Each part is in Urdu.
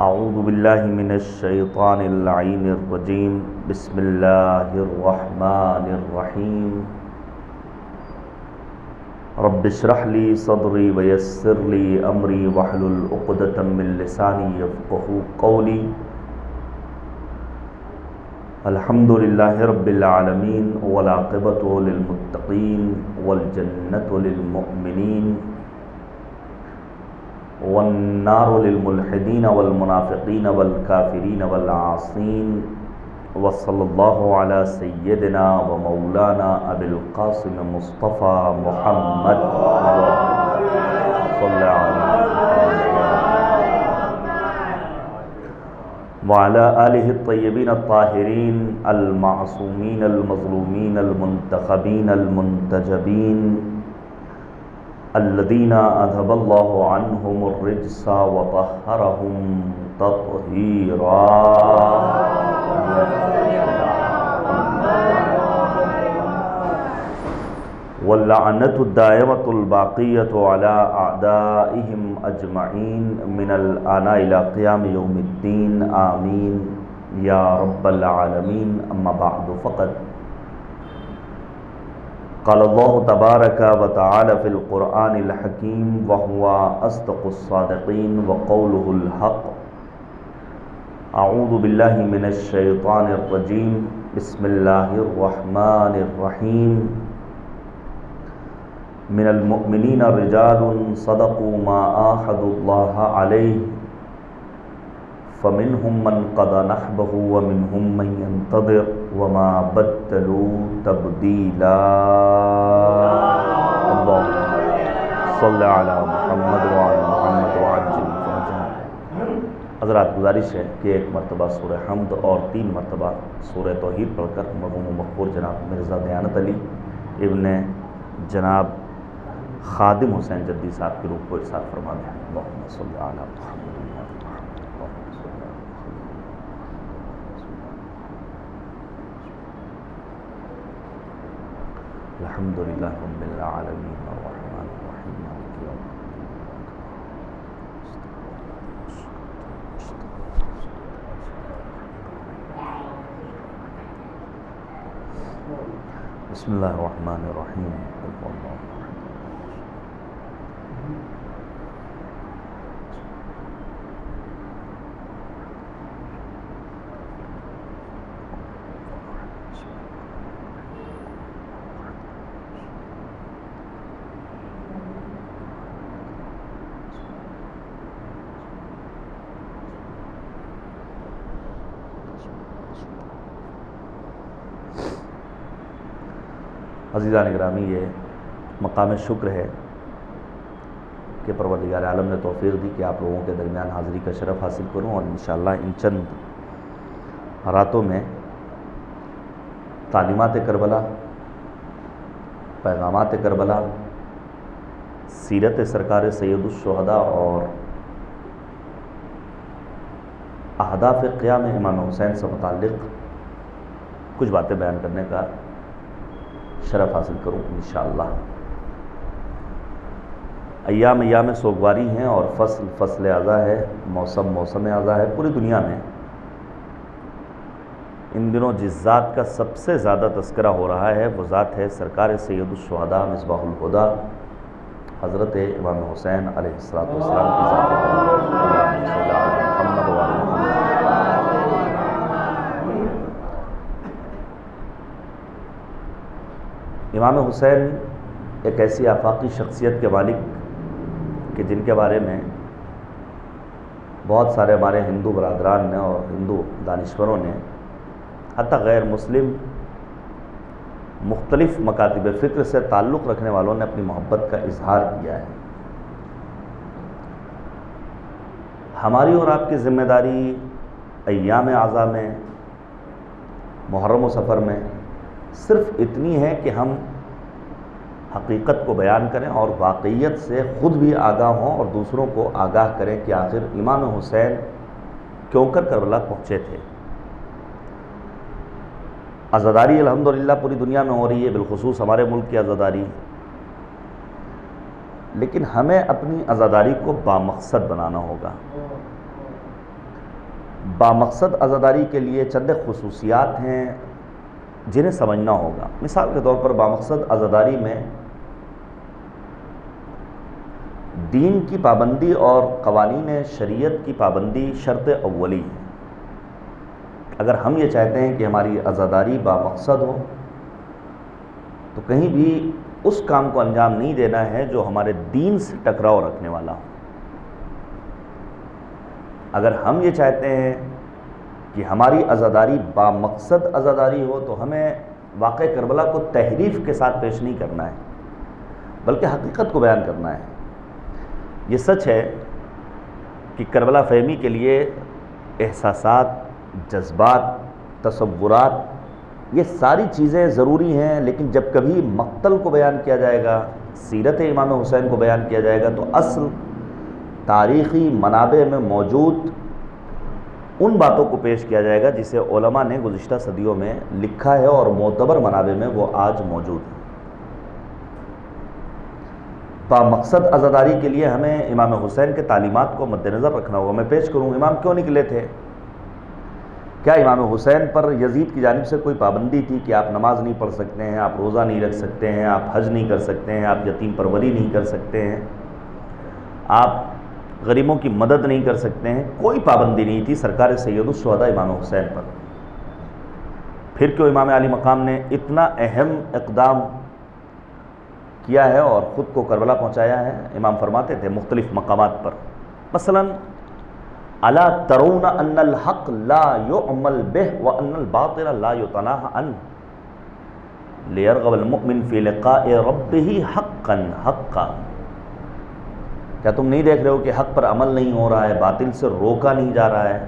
اعوذ باللہ من الشیطان اللعین الرجیم بسم اللہ الرحمن الرحیم رب اشرح لی صدری ویسر لی امری واحلل عقدۃ من لسانی یفقہوا قولی الحمد للہ رب العالمین والعاقبۃ للمتقین والجنۃ للمؤمنین والنار للملحدین والمنافقین والکافرین والعاصین وصلی اللہ علی سیدنا و مولانا ابی القاسم مصطفیٰ محمد صلی وعلی آلہ الطیبین الطاہرین المعصومین المظلومین المنتخبین المنتجبین الذین اذهب اللہ عنہم الرجس وطہرہم تطہیرا واللعنۃ الدائمۃ الباقیۃ علی اعدائہم اجمعین من الآن الی قیام یوم الدین آمین یا رب العالمین اما بعد فقط قال اللہ تبارک و تعالی فی القرآن الحکیم وهو اصدق الصادقین وقولہ الحق اعوذ باللہ من الشیطان الرجیم بسم اللہ الرحمن الرحیم من المؤمنین رجال صدقوا ما عاهدوا اللہ علیہ فمنهم من قضى نحبه ومنهم من ينتظر وما بدلوا تبدیلا اللهم صل علی محمد وعلی محمد وعجل فرجهم۔ حضرات گزارش ہے کہ ایک مرتبہ سورہ حمد اور 3 مرتبہ سورہ توحید پڑھ کر مرحوم و مقبول جناب مرزا دیانت علی ابن جناب خادم حسین جدی صاحب کی روح کو ارشاد فرما دیں۔ اللهم صل علی محمد۔ الحمد للہ رب العالمین الرحمن الرحیم مالک یوم الدین۔ بسم اللہ الرحمن الرحیم۔ عزیزان گرامی، یہ مقام شکر ہے کہ پروردگار عالم نے توفیق دی کہ آپ لوگوں کے درمیان حاضری کا شرف حاصل کروں، اور انشاءاللہ ان چند راتوں میں تعلیمات کربلا، پیغامات کربلا، سیرت سرکار سید الشہداء اور اہداف قیام امام حسین سے متعلق کچھ باتیں بیان کرنے کا شرف حاصل کروں انشاءاللہ۔ ایام سوگواری ہیں اور فصل اعضا ہے، موسم اعضا ہے۔ پوری دنیا میں ان دنوں جس ذات کا سب سے زیادہ تذکرہ ہو رہا ہے وہ ذات ہے سرکار سید الشہداء مصباح الہدیٰ حضرت امام حسین علیہ السلام کی ذات محمد وعلی محمد۔ امام حسین ایک ایسی آفاقی شخصیت کے مالک کہ جن کے بارے میں بہت سارے ہمارے ہندو برادران نے اور ہندو دانشوروں نے، حتیٰ غیر مسلم مختلف مکاتب فکر سے تعلق رکھنے والوں نے اپنی محبت کا اظہار کیا ہے۔ ہماری اور آپ کی ذمہ داری ایام اعضا میں، محرم و سفر میں صرف اتنی ہے کہ ہم حقیقت کو بیان کریں اور واقعیت سے خود بھی آگاہ ہوں اور دوسروں کو آگاہ کریں کہ آخر امام حسین کیوں کر کربلا پہنچے تھے۔ عزاداری الحمدللہ پوری دنیا میں ہو رہی ہے، بالخصوص ہمارے ملک کی عزاداری، لیکن ہمیں اپنی عزاداری کو بامقصد بنانا ہوگا۔ بامقصد عزاداری کے لیے چند خصوصیات ہیں جنہیں سمجھنا ہوگا۔ مثال کے طور پر بامقصد عزاداری میں دین کی پابندی اور قوانین شریعت کی پابندی شرط اولی ہے۔ اگر ہم یہ چاہتے ہیں کہ ہماری عزاداری بامقصد ہو تو کہیں بھی اس کام کو انجام نہیں دینا ہے جو ہمارے دین سے ٹکراؤ رکھنے والا ہو۔ اگر ہم یہ چاہتے ہیں کہ ہماری عزاداری بامقصد عزاداری ہو تو ہمیں واقعہ کربلا کو تحریف کے ساتھ پیش نہیں کرنا ہے، بلکہ حقیقت کو بیان کرنا ہے۔ یہ سچ ہے کہ کربلا فہمی کے لیے احساسات، جذبات، تصورات، یہ ساری چیزیں ضروری ہیں، لیکن جب کبھی مقتل کو بیان کیا جائے گا، سیرت امام حسین کو بیان کیا جائے گا، تو اصل تاریخی منابع میں موجود ان باتوں کو پیش کیا جائے گا جسے علماء نے گزشتہ صدیوں میں لکھا ہے اور معتبر منابع میں وہ آج موجود ہے۔ بامقصد عزاداری کے لیے ہمیں امام حسین کے تعلیمات کو مد نظر رکھنا ہوگا۔ میں پیش کروں امام کیوں نکلے تھے؟ کیا امام حسین پر یزید کی جانب سے کوئی پابندی تھی کہ آپ نماز نہیں پڑھ سکتے ہیں، آپ روزہ نہیں رکھ سکتے ہیں، آپ حج نہیں کر سکتے ہیں، آپ یتیم پروری نہیں کر سکتے ہیں، آپ غریبوں کی مدد نہیں کر سکتے ہیں؟ کوئی پابندی نہیں تھی سرکار سید الشہداء امام حسین پر۔ پھر کیوں امام علی مقام نے اتنا اہم اقدام کیا ہے اور خود کو کربلا پہنچایا ہے؟ امام فرماتے تھے مختلف مقامات پر، مثلا الا ترون ان الحق لا يعمل به وان الباطل لا يتناهى عنه ليرغب المؤمن في لقاء ربه حقا حقا۔ کیا تم نہیں دیکھ رہے ہو کہ حق پر عمل نہیں ہو رہا ہے، باطل سے روکا نہیں جا رہا ہے؟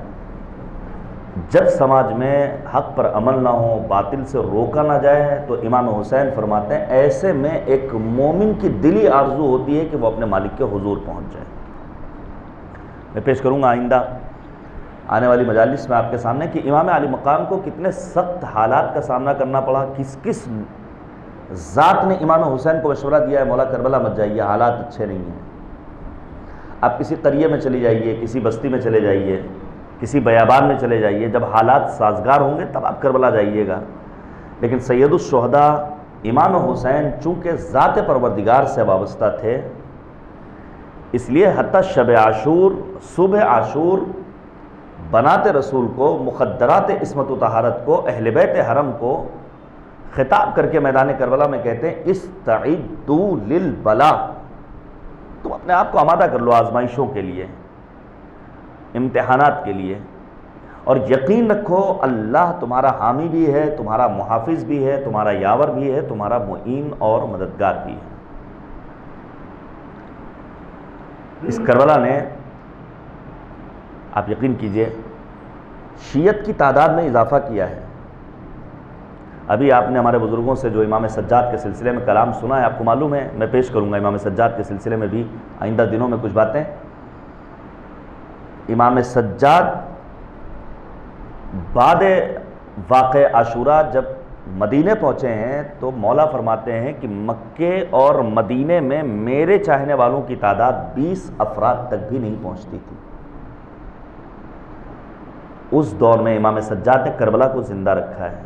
جب سماج میں حق پر عمل نہ ہو، باطل سے روکا نہ جائے، تو امام حسین فرماتے ہیں ایسے میں ایک مومن کی دلی آرزو ہوتی ہے کہ وہ اپنے مالک کے حضور پہنچ جائے۔ میں پیش کروں گا آئندہ آنے والی مجالس میں آپ کے سامنے کہ امام علی مقام کو کتنے سخت حالات کا سامنا کرنا پڑا، کس کس ذات نے امام حسین کو مشورہ دیا ہے مولا کربلا مت جائیے، حالات اچھے نہیں ہیں۔ آپ کسی قریے میں چلی جائیے، کسی بستی میں چلے جائیے، کسی بیابان میں چلے جائیے، جب حالات سازگار ہوں گے تب آپ کربلا جائیے گا۔ لیکن سید الشہداء امام حسین چونکہ ذات پروردگار سے وابستہ تھے، اس لیے حتیٰ شب عاشور، صبح عاشور بنات رسول کو، مخدرات عصمت و طہارت کو، اہل بیت حرم کو خطاب کر کے میدان کربلا میں کہتے ہیں استعدوا للبلا، تم اپنے آپ کو آمادہ کر لو آزمائشوں کے لیے، امتحانات کے لیے، اور یقین رکھو اللہ تمہارا حامی بھی ہے، تمہارا محافظ بھی ہے، تمہارا یاور بھی ہے، تمہارا معین اور مددگار بھی ہے۔ اس کربلا نے، آپ یقین کیجئے، شیعت کی تعداد میں اضافہ کیا ہے۔ ابھی آپ نے ہمارے بزرگوں سے جو امام سجاد کے سلسلے میں کلام سنا ہے، آپ کو معلوم ہے، میں پیش کروں گا امام سجاد کے سلسلے میں بھی آئندہ دنوں میں کچھ باتیں۔ امام سجاد بعد واقع عاشورہ جب مدینے پہنچے ہیں تو مولا فرماتے ہیں کہ مکے اور مدینے میں میرے چاہنے والوں کی تعداد 20 افراد تک بھی نہیں پہنچتی تھی۔ اس دور میں امام سجاد نے کربلا کو زندہ رکھا ہے،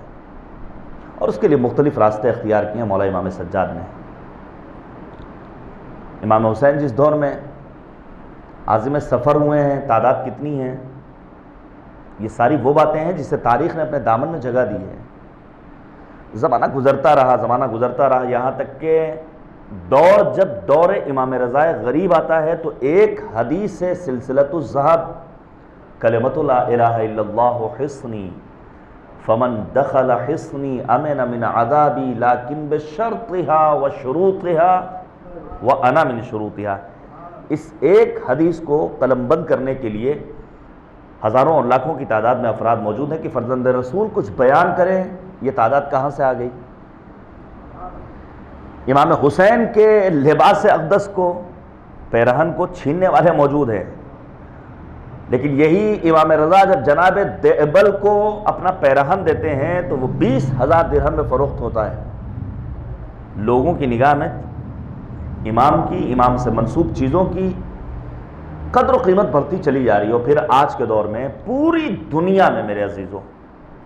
اور اس کے لیے مختلف راستے اختیار کیے ہیں مولا امام سجاد نے۔ امام حسین جس دور میں عازم سفر ہوئے ہیں، تعداد کتنی ہے؟ یہ ساری وہ باتیں ہیں جسے تاریخ نے اپنے دامن میں جگہ دی ہے۔ زمانہ گزرتا رہا یہاں تک کہ جب دور امام رضا غریب آتا ہے تو ایک حدیث سے سلسلۃ الذہب کلمۃ لا الہ الا اللہ حصنی فمن دخل حصنی امن من عذابی لیکن بشرطها وشروطها وانا من شروطها، اس ایک حدیث کو قلم بند کرنے کے لیے ہزاروں اور لاکھوں کی تعداد میں افراد موجود ہیں کہ فرزند رسول کچھ بیان کریں، یہ تعداد کہاں سے آ گئی؟ امام حسین کے لباس اقدس کو، پیرہن کو چھیننے والے موجود ہیں، لیکن یہی امام رضا جب جناب دیبل کو اپنا پیرہن دیتے ہیں تو وہ 20,000 درہم میں فروخت ہوتا ہے۔ لوگوں کی نگاہ میں امام سے منسوب چیزوں کی قدر و قیمت بڑھتی چلی جا رہی ہے. اور پھر آج کے دور میں پوری دنیا میں میرے عزیزوں،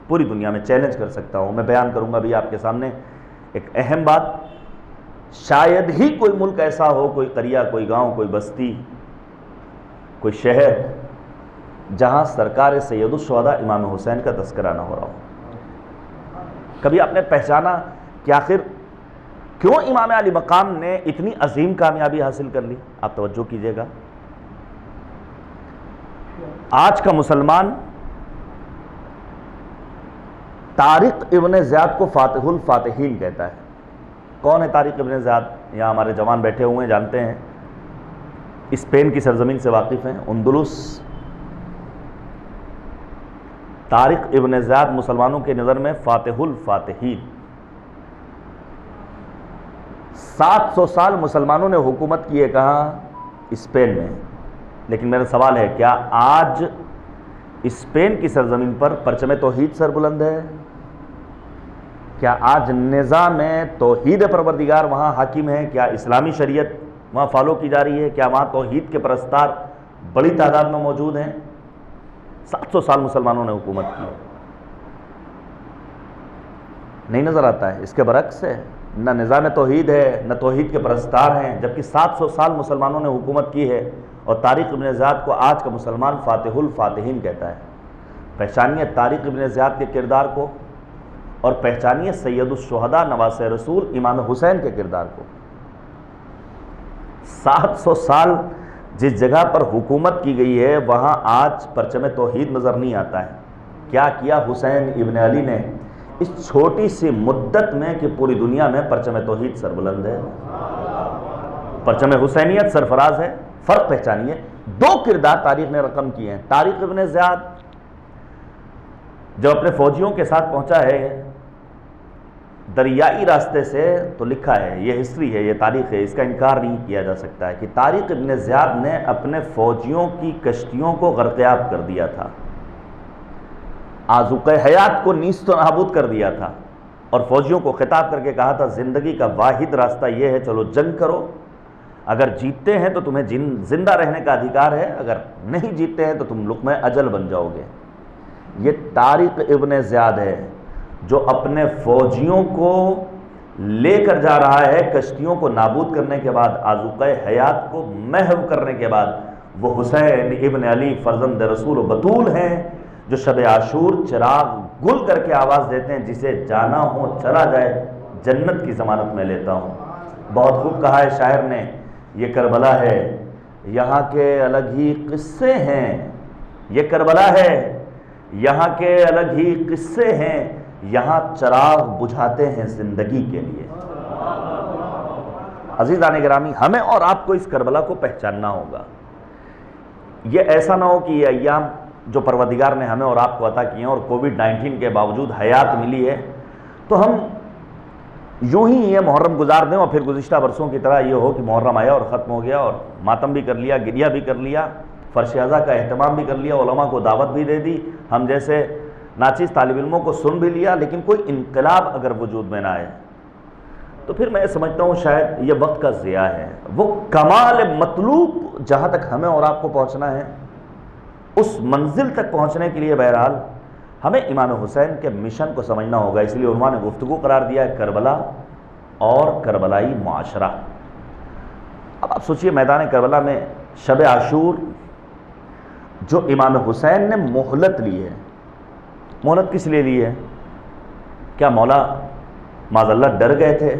پوری دنیا میں چیلنج کر سکتا ہوں میں، بیان کروں گا بھی آپ کے سامنے ایک اہم بات. شاید ہی کوئی ملک ایسا ہو، کوئی قریہ، کوئی گاؤں، کوئی بستی، کوئی شہر جہاں سرکار سید الشہداء امام حسین کا تذکرہ نہ ہو رہا ہو. کبھی آپ نے پہچانا کہ آخر کیوں امام علی مقام نے اتنی عظیم کامیابی حاصل کر لی؟ آپ توجہ کیجئے گا. آج کا مسلمان طارق ابن زیاد کو فاتح الفاتحین کہتا ہے. کون ہے طارق ابن زیاد؟ یہاں ہمارے جوان بیٹھے ہوئے ہیں، جانتے ہیں، اسپین کی سرزمین سے واقف ہیں، اندلس. طارق ابن زیاد مسلمانوں کے نظر میں فاتح الفاتحین. 700 سال مسلمانوں نے حکومت کی ہے کہاں؟ اسپین میں. لیکن میرا سوال ہے، کیا آج اسپین کی سرزمین پر پرچم توحید سر بلند ہے؟ کیا آج نظام توحید پروردگار وہاں حاکم ہے؟ کیا اسلامی شریعت وہاں فالو کی جا رہی ہے؟ کیا وہاں توحید کے پرستار بڑی تعداد میں موجود ہیں؟ 700 سال مسلمانوں نے حکومت کی، نہیں نظر آتا ہے. اس کے برعکس ہے، نہ نظام توحید ہے، نہ توحید کے پرستار ہیں، جبکہ 700 سال مسلمانوں نے حکومت کی ہے. اور طارق ابن زیاد کو آج کا مسلمان فاتح الفاتحین کہتا ہے. پہچانیے طارق ابن زیاد کے کردار کو، اور پہچانیے سید الشہداء نواسہ رسول امام حسین کے کردار کو. 700 سال جس جگہ پر حکومت کی گئی ہے وہاں آج پرچم توحید نظر نہیں آتا ہے. کیا کیا حسین ابن علی نے اس چھوٹی سی مدت میں کہ پوری دنیا میں پرچم توحید سربلند ہے، پرچم حسینیت سرفراز ہے. فرق پہچانیے. 2 کردار تاریخ نے رقم کیے ہیں. طارق ابن زیاد جب اپنے فوجیوں کے ساتھ پہنچا ہے دریائی راستے سے، تو لکھا ہے، یہ ہسٹری ہے، یہ تاریخ ہے، اس کا انکار نہیں کیا جا سکتا ہے کہ طارق ابن زیاد نے اپنے فوجیوں کی کشتیوں کو غرقیاب کر دیا تھا، آذوقہ حیات کو نیست و نابود کر دیا تھا، اور فوجیوں کو خطاب کر کے کہا تھا زندگی کا واحد راستہ یہ ہے، چلو جنگ کرو، اگر جیتتے ہیں تو تمہیں زندہ رہنے کا ادھیکار ہے، اگر نہیں جیتتے ہیں تو تم لقمہ اجل بن جاؤ گے. یہ طارق ابن زیاد ہے جو اپنے فوجیوں کو لے کر جا رہا ہے کشتیوں کو نابود کرنے کے بعد، آذوقہ حیات کو محو کرنے کے بعد. وہ حسین ابن علی فرزند رسول و بطول ہیں جو شب عاشور چراغ گل کر کے آواز دیتے ہیں، جسے جانا ہو چلا جائے، جنت کی ضمانت میں لیتا ہوں. بہت خوب کہا ہے شاعر نے، یہ کربلا ہے یہاں کے الگ ہی قصے ہیں، یہ کربلا ہے یہاں کے الگ ہی قصے ہیں، یہاں چراغ بجھاتے ہیں زندگی کے لیے. عزیزان گرامی، ہمیں اور آپ کو اس کربلا کو پہچاننا ہوگا. یہ ایسا نہ ہو کہ یہ ایام جو پروردگار نے ہمیں اور آپ کو عطا کیے ہیں اور کووڈ-19 کے باوجود حیات ملی ہے، تو ہم یوں ہی یہ محرم گزار دیں اور پھر گزشتہ برسوں کی طرح یہ ہو کہ محرم آیا اور ختم ہو گیا اور ماتم بھی کر لیا، گریہ بھی کر لیا، فرش ازا کا اہتمام بھی کر لیا، علماء کو دعوت بھی دے دی، ہم جیسے ناچیز طالب علموں کو سن بھی لیا، لیکن کوئی انقلاب اگر وجود میں نہ آئے تو پھر میں سمجھتا ہوں شاید یہ وقت کا ضیاع ہے. وہ کمال مطلوب جہاں تک ہمیں اور آپ کو پہنچنا ہے، اس منزل تک پہنچنے کے لیے بہرحال ہمیں امام حسین کے مشن کو سمجھنا ہوگا. اس لیے عنوان گفتگو قرار دیا ہے کربلا اور کربلائی معاشرہ. اب آپ سوچئے میدان کربلا میں شب عاشور جو امام حسین نے مہلت لی ہے، مہلت کس لیے لی ہے؟ کیا مولا معاذ اللہ ڈر گئے تھے؟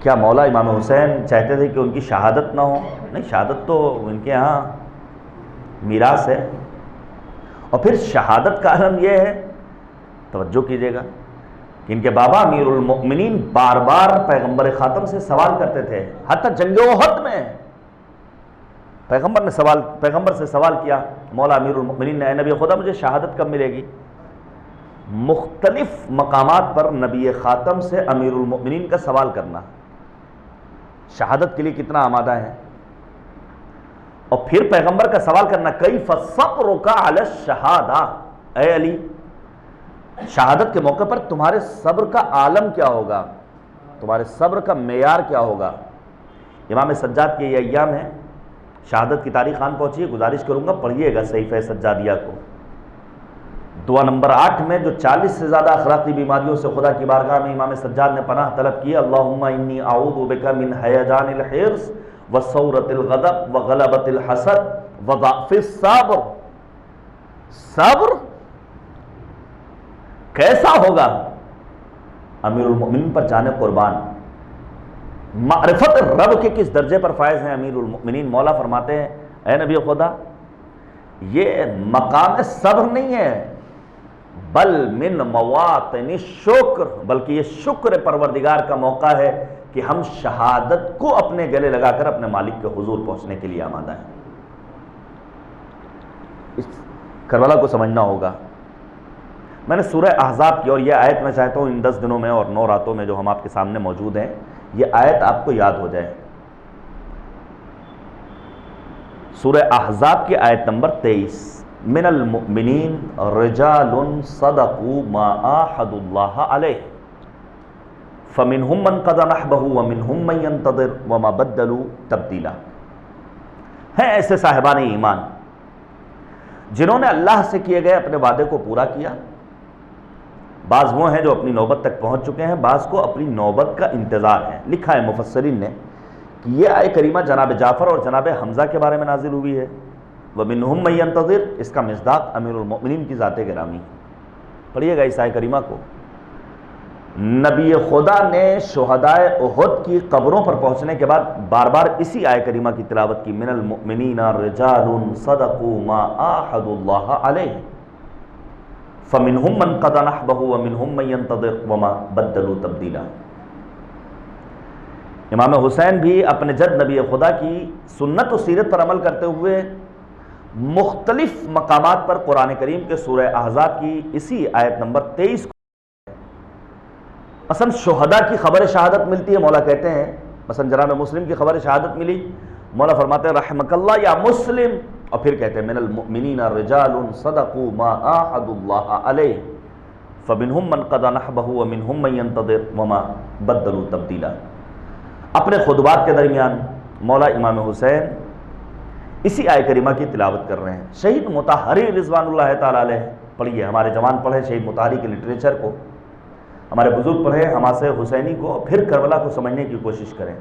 کیا مولا امام حسین چاہتے تھے کہ ان کی شہادت نہ ہو؟ نہیں، شہادت تو ان کے ہاں میراث ہے. اور پھر شہادت کا عالم یہ ہے، توجہ کیجئے گا، کہ ان کے بابا امیر المؤمنین بار بار پیغمبر خاتم سے سوال کرتے تھے. حتی جنگ احد میں پیغمبر سے سوال کیا، مولا امیر المؤمنین نے، اے نبی خدا مجھے شہادت کب ملے گی؟ مختلف مقامات پر نبی خاتم سے امیر المؤمنین کا سوال کرنا شہادت کے لیے کتنا آمادہ ہے. اور پھر پیغمبر کا سوال کرنا، کیف صبرک علی الشہادہ، اے علی شہادت کے موقع پر تمہارے صبر کا عالم کیا ہوگا، تمہارے صبر کا معیار کیا ہوگا. امام سجاد کے یہ ایام ہیں شہادت کی تاریخ آن پہنچی ہے، گزارش کروں گا پڑھیے گا صحیفہ سجادیہ کو۔ دعا نمبر 8 میں جو 40 سے زیادہ اخلاقی بیماریوں سے خدا کی بارگاہ میں امام سجاد نے پناہ طلب کی، اللہم انی اعوذ بک من ہیجان الحرص وثورۃ الغضب وغلبۃ الحسد وضعف الصبر۔ صبر کیسا ہوگا؟ امیر المؤمنین پر جانے قربان، معرفت رب کے کس درجے پر فائز ہیں امیر المؤمنین۔ مولا فرماتے ہیں اے نبی خدا، یہ مقام صبر نہیں ہے، بل من مواطن الشکر، بلکہ یہ شکر پروردگار کا موقع ہے کہ ہم شہادت کو اپنے گلے لگا کر اپنے مالک کے حضور پہنچنے کے لیے آمادہ ہیں۔ اس کربلا کو سمجھنا ہوگا۔ میں نے سورہ احزاب کی، اور یہ آیت میں چاہتا ہوں ان 10 دنوں میں اور 9 راتوں میں جو ہم آپ کے سامنے موجود ہیں، یہ آیت آپ کو یاد ہو جائے۔ سورہ احزاب کی آیت نمبر 23، من المؤمنین رجال صدقوا ما عاہدوا اللہ علیہ فمنہم من قضى نحبہ ومنہم من ينتظر وما بدلوا تبدیلا۔ ہیں ایسے صاحبان ایمان جنہوں نے اللہ سے کیے گئے اپنے وعدے کو پورا کیا۔ بعض وہ ہیں جو اپنی نوبت تک پہنچ چکے ہیں، بعض کو اپنی نوبت کا انتظار ہے۔ لکھا ہے مفسرین نے کہ یہ آیت کریمہ جناب جعفر اور جناب حمزہ کے بارے میں نازل ہوئی ہے۔ وَمِنْهُمْ مَن يَنْتَظِرُ، اس کا مصداق امیر المؤمنین کی ذات گرامی۔ پڑھیے گا اس آیت کریمہ کو۔ نبی خدا نے شہدائے احد کی قبروں پر پہنچنے کے بعد بار بار اسی آیت کریمہ کی تلاوت کی، من المؤمنین رجال صدقوا ما عاہدوا اللہ علیہ فمنہم من قضى نحبہ ومنہم من ينتظر وما بدلوا تبدیلا۔ امام حسین بھی اپنے جد نبی خدا کی سنت و سیرت پر عمل کرتے ہوئے مختلف مقامات پر قرآن کریم کے سورہ احزاب کی اسی آیت نمبر 23 کو مثلا شہداء کی خبر شہادت ملتی ہے، مولا کہتے ہیں، مثلا جناب مسلم کی خبر شہادت ملی، مولا فرماتے ہیں رحمک اللہ یا مسلم، اور پھر کہتے ہیں من المؤمنین رجال صدقوا ما عاہدوا اللہ علیہ فمنہم من قضى نحبہ ومنہم من ينتظر وما بدلوا تبدیلا۔ اپنے خطبات کے درمیان مولا امام حسین اسی آیت کریمہ کی تلاوت کر رہے ہیں۔ شہید مطہری رضوان اللہ تعالیٰ علیہ، پڑھیے، ہمارے جوان پڑھیں شہید مطہری کے لٹریچر کو، ہمارے بزرگ پڑھیں حماسہ حسینی کو، پھر کربلا کو سمجھنے کی کوشش کریں۔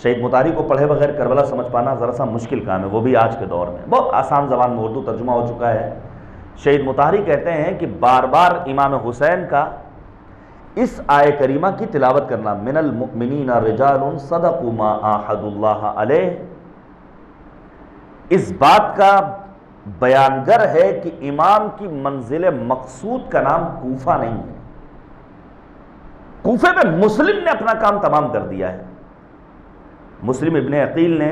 شہید مطہری کو پڑھے بغیر کربلا سمجھ پانا ذرا سا مشکل کام ہے، وہ بھی آج کے دور میں۔ بہت آسان زبان میں اردو ترجمہ ہو چکا ہے۔ شہید مطہری کہتے ہیں کہ بار بار امام حسین کا اس آیت کریمہ کی تلاوت کرنا، من المؤمنین رجال صدقوا ما عاہدوا اللہ علیہ، اس بات کا بیانگر ہے کہ امام کی منزل مقصود کا نام کوفہ نہیں ہے۔ کوفے میں مسلم نے اپنا کام تمام کر دیا ہے۔ مسلم ابن عقیل نے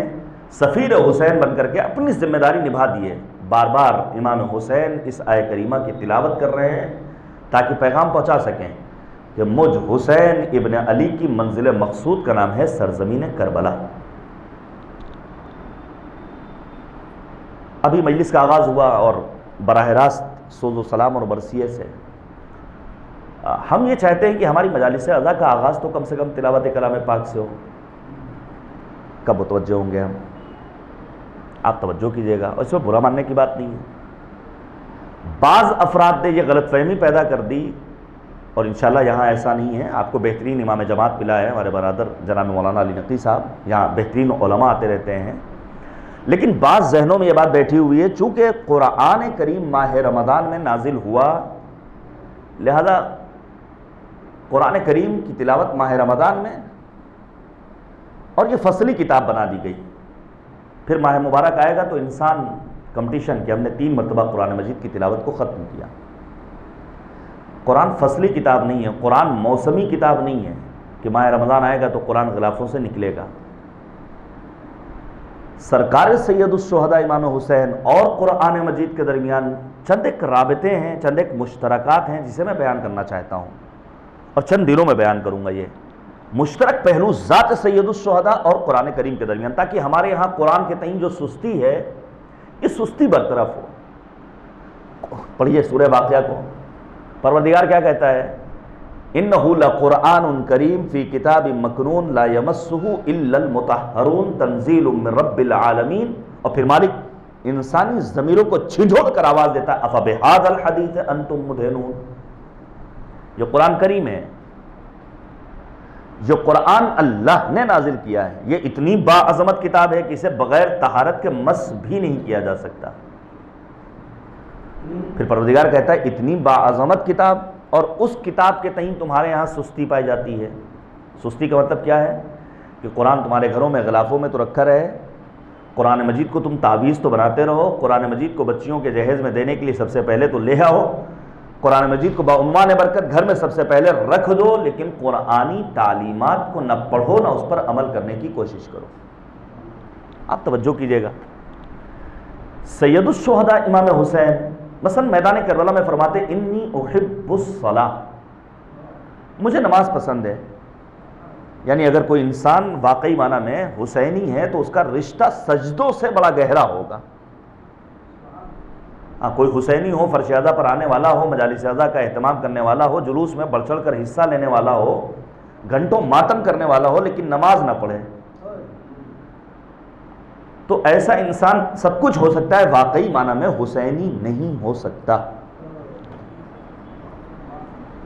سفیر حسین بن کر کے اپنی ذمہ داری نبھا دی ہے۔ بار بار امام حسین اس آیت کریمہ کی تلاوت کر رہے ہیں تاکہ پیغام پہنچا سکیں کہ مجھ حسین ابن علی کی منزل مقصود کا نام ہے سرزمین کربلا۔ ابھی مجلس کا آغاز ہوا اور براہ راست سوز و سلام اور برسیے سے ہم یہ چاہتے ہیں کہ ہماری مجالس اعضاء کا آغاز تو کم سے کم تلاوت کلام پاک سے ہو۔ کب متوجہ ہوں گے ہم؟ آپ توجہ کیجئے گا، اور اس میں برا ماننے کی بات نہیں ہے۔ بعض افراد نے یہ غلط فہمی پیدا کر دی، اور انشاءاللہ یہاں ایسا نہیں ہے۔ آپ کو بہترین امام جماعت ملا ہے، ہمارے برادر جناب مولانا علی نقی صاحب، یہاں بہترین علماء آتے رہتے ہیں، لیکن بعض ذہنوں میں یہ بات بیٹھی ہوئی ہے چونکہ قرآن کریم ماہ رمضان میں نازل ہوا، لہذا قرآن کریم کی تلاوت ماہ رمضان میں، اور یہ فصلی کتاب بنا دی گئی۔ پھر ماہ مبارک آئے گا تو انسان کمپٹیشن کہ ہم نے 3 مرتبہ قرآن مجید کی تلاوت کو ختم کیا۔ قرآن فصلی کتاب نہیں ہے، قرآن موسمی کتاب نہیں ہے کہ ماہ رمضان آئے گا تو قرآن غلافوں سے نکلے گا۔ سرکار سید الشہداء امام حسین اور قرآن مجید کے درمیان چند ایک رابطے ہیں، چند ایک مشترکات ہیں جسے میں بیان کرنا چاہتا ہوں، اور چند دنوں میں بیان کروں گا۔ یہ مشترک پہلو ذات سید الشہداء اور قرآن کریم کے درمیان، تاکہ ہمارے یہاں قرآن کے تئیں جو سستی ہے یہ سستی برطرف ہو۔ پڑھیے سورہ واقعہ کو، پروردگار کیا کہتا ہے؟ انہ لقرآن کریم فی کتاب مکنون لا یمسہ الا المطہرون تنزیل من رب العالمین اور پھر مالک انسانی ضمیروں کو جھنجھوڑ کر آواز دیتا ہے افبہذا الحدیث انتم مدہنون. جو قرآن کریم ہے، جو قرآن اللہ نے نازل کیا ہے، یہ اتنی باعظمت کتاب ہے کہ اسے بغیر طہارت کے مس بھی نہیں کیا جا سکتا. پھر پروردگار کہتا ہے اتنی باعظمت کتاب اور اس کتاب کے تئیں تمہارے یہاں سستی پائی جاتی ہے. سستی کا مطلب کیا ہے؟ کہ قرآن تمہارے گھروں میں غلافوں میں تو رکھا رہے، قرآن مجید کو تم تعویذ تو بناتے رہو، قرآن مجید کو بچیوں کے جہیز میں دینے کے لیے سب سے پہلے تو لے آؤ، قرآن مجید کو بعنوان برکت گھر میں سب سے پہلے رکھ دو، لیکن قرآنی تعلیمات کو نہ پڑھو نہ اس پر عمل کرنے کی کوشش کرو. آپ توجہ کیجئے گا، سید الشہداء امام حسین مثلا میدان کربلا میں فرماتے انی احب الصلاۃ، مجھے نماز پسند ہے. یعنی اگر کوئی انسان واقعی معنی میں حسینی ہے تو اس کا رشتہ سجدوں سے بڑا گہرا ہوگا. کوئی حسینی ہو، فرش اعضا پر آنے والا ہو، مجالس اعضا کا اہتمام کرنے والا ہو، جلوس میں بڑھ چڑھ کر حصہ لینے والا ہو، گھنٹوں ماتم کرنے والا ہو، لیکن نماز نہ پڑھے، تو ایسا انسان سب کچھ ہو سکتا ہے، واقعی معنی میں حسینی نہیں ہو سکتا.